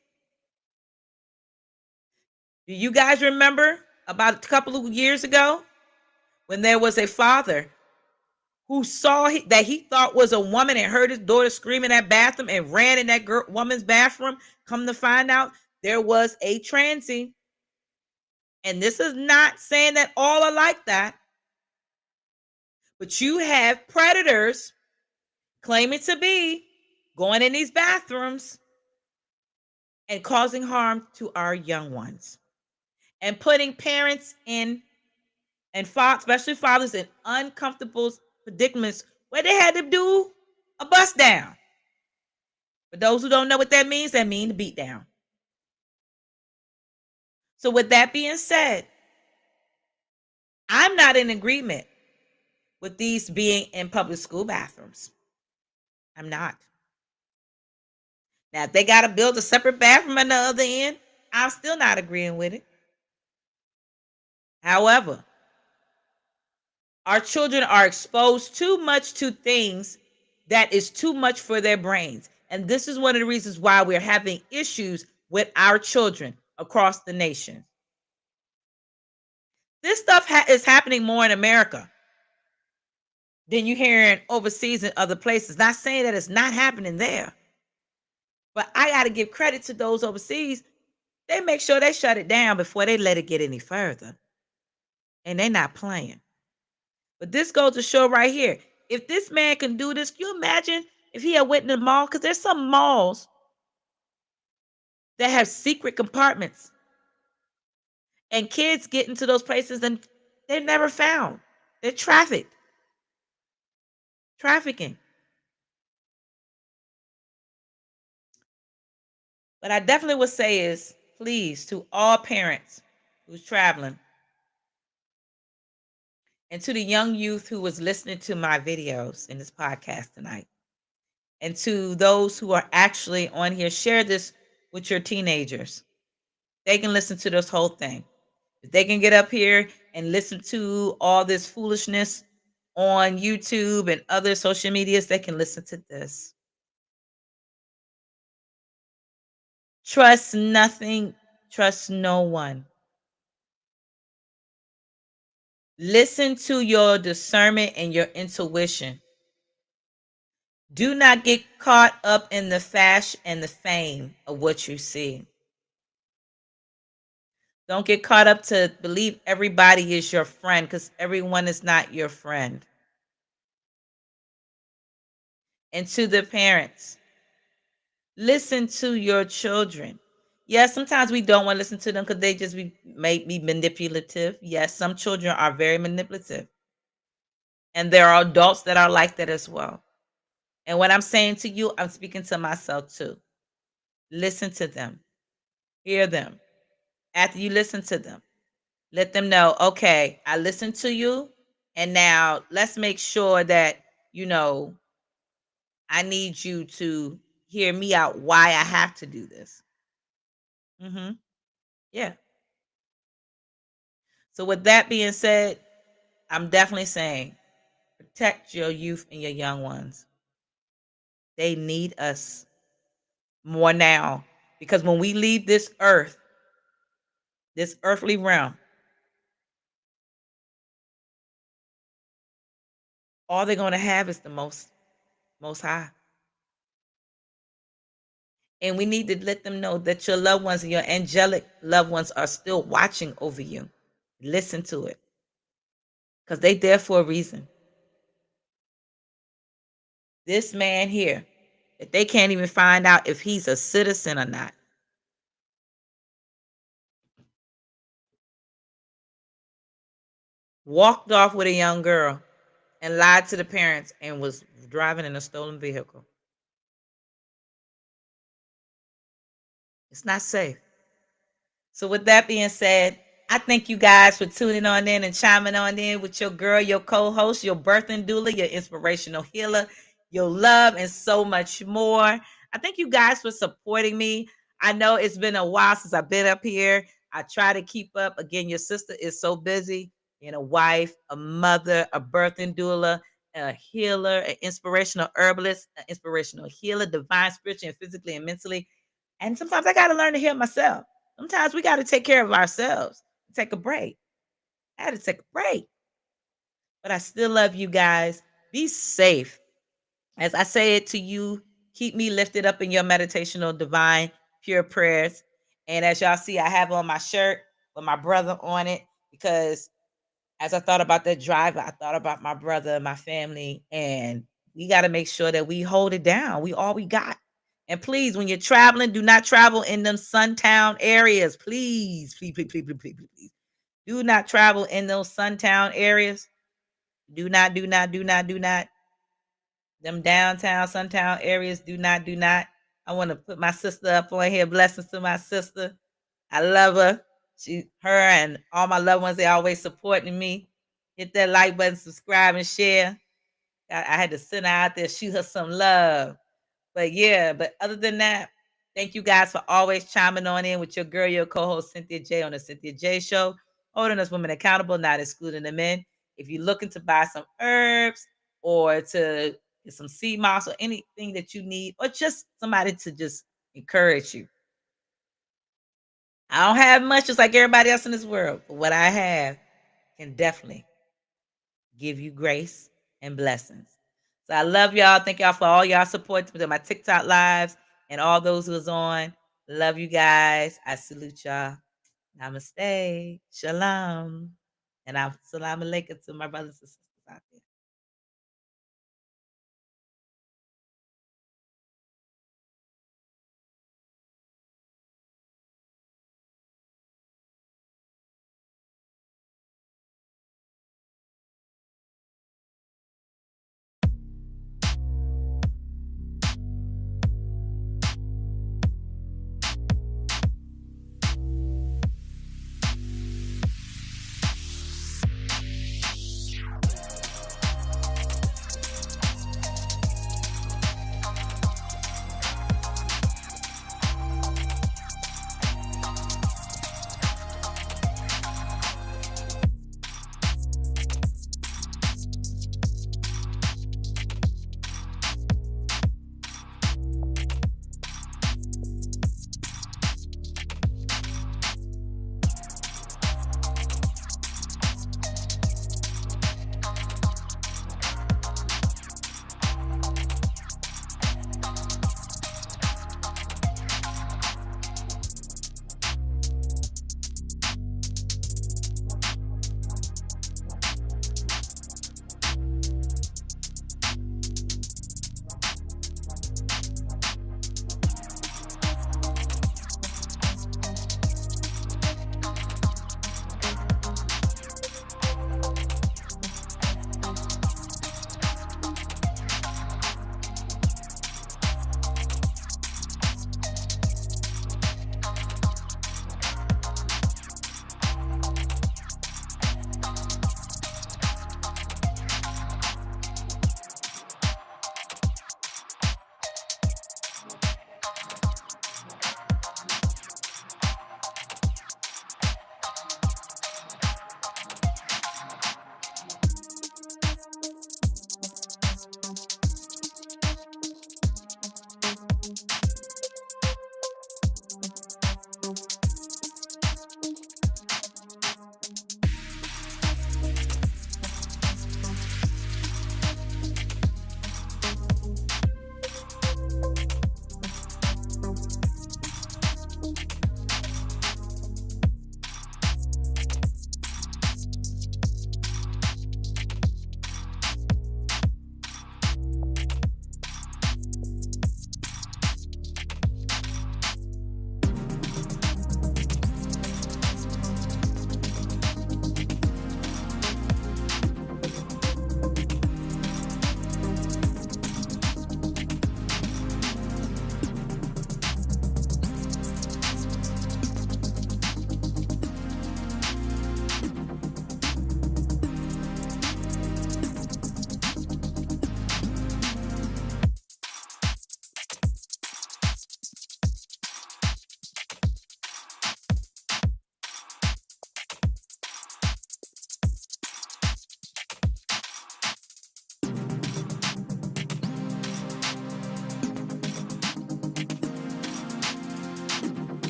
Do you guys remember about a couple of years ago when there was a father who saw that he thought was a woman and heard his daughter screaming in that bathroom and ran in that woman's bathroom? Come to find out, there was a transy. And this is not saying that all are like that, but you have predators claiming to be going in these bathrooms and causing harm to our young ones and putting parents in, and especially fathers, in uncomfortable predicaments where they had to do a bust down. For those who don't know what that means the beat down. So with that being said, I'm not in agreement with these being in public school bathrooms. I'm not. Now, if they got to build a separate bathroom at the other end, I'm still not agreeing with it. However, our children are exposed too much to things that is too much for their brains. And this is one of the reasons why we're having issues with our children across the nation. This stuff is happening more in America than you hearing overseas in other places. Not saying that it's not happening there, but I got to give credit to those overseas. They make sure they shut it down before they let it get any further. And they're not playing. But this goes to show right here. If this man can do this, can you imagine if he had went in the mall? Because there's some malls that have secret compartments. And kids get into those places and they're never found. They're trafficked. Trafficking. What I definitely would say is, please, to all parents who's traveling, and to the young youth who was listening to my videos in this podcast tonight, and to those who are actually on here, share this with your teenagers. They can listen to this whole thing. If they can get up here and listen to all this foolishness on YouTube and other social medias, they can listen to this. Trust nothing, trust no one. Listen to your discernment and your intuition. Do not get caught up in the fashion and the fame of what you see. Don't get caught up to believe everybody is your friend, because everyone is not your friend. And to the parents, listen to your children. Yes, sometimes we don't want to listen to them because they just may be manipulative. Yes, some children are very manipulative. And there are adults that are like that as well. And what I'm saying to you, I'm speaking to myself too. Listen to them. Hear them. After you listen to them, let them know, okay, I listened to you. And now let's make sure that, I need you to hear me out why I have to do this. Yeah. So with that being said, I'm definitely saying protect your youth and your young ones. They need us more now, because when we leave this earth, this earthly realm, all they're going to have is the most high. And we need to let them know that your loved ones and your angelic loved ones are still watching over you. Listen to it, because they there for a reason. This man here, that they can't even find out if he's a citizen or not. Walked off with a young girl and lied to the parents and was driving in a stolen vehicle. It's not safe. So with that being said, I thank you guys for tuning on in and chiming on in with your girl, your co-host, your birthing doula, your inspirational healer, your love, and so much more. I thank you guys for supporting me. I know it's been a while since I've been up here. I try to keep up. Again, your sister is so busy, being a wife, a mother, a birthing doula, a healer, an inspirational herbalist, an inspirational healer, divine, spiritually, and physically and mentally. And sometimes I got to learn to heal myself. Sometimes we got to take care of ourselves. Take a break. I had to take a break. But I still love you guys. Be safe. As I say it to you, keep me lifted up in your meditational, divine, pure prayers. And as y'all see, I have on my shirt with my brother on it because as I thought about that drive, I thought about my brother, my family, and we got to make sure that we hold it down. We all we got. And please, when you're traveling, do not travel in them suntown areas. Please, please, please, please, please, please, please, please. Do not travel in those suntown areas. Do not, do not, do not, do not. Them downtown, suntown areas, do not, do not. I want to put my sister up on here. Blessings to my sister. I love her. Her and all my loved ones, they always supporting me. Hit that like button, subscribe, and share. I had to send her out there, shoot her some love. But yeah, but other than that, thank you guys for always chiming on in with your girl, your co-host Cynthia J on the Cynthia J Show, holding us women accountable, not excluding the men. If you're looking to buy some herbs or to get some sea moss or anything that you need, or just somebody to just encourage you. I don't have much just like everybody else in this world, but what I have can definitely give you grace and blessings. So I love y'all. Thank y'all for all y'all support to my TikTok lives and all those who's on. Love you guys. I salute y'all. Namaste. Shalom. And I'm salam alaikum to my brothers and sisters out there.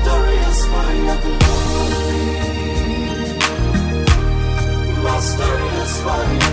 story is for your glory. My story is for your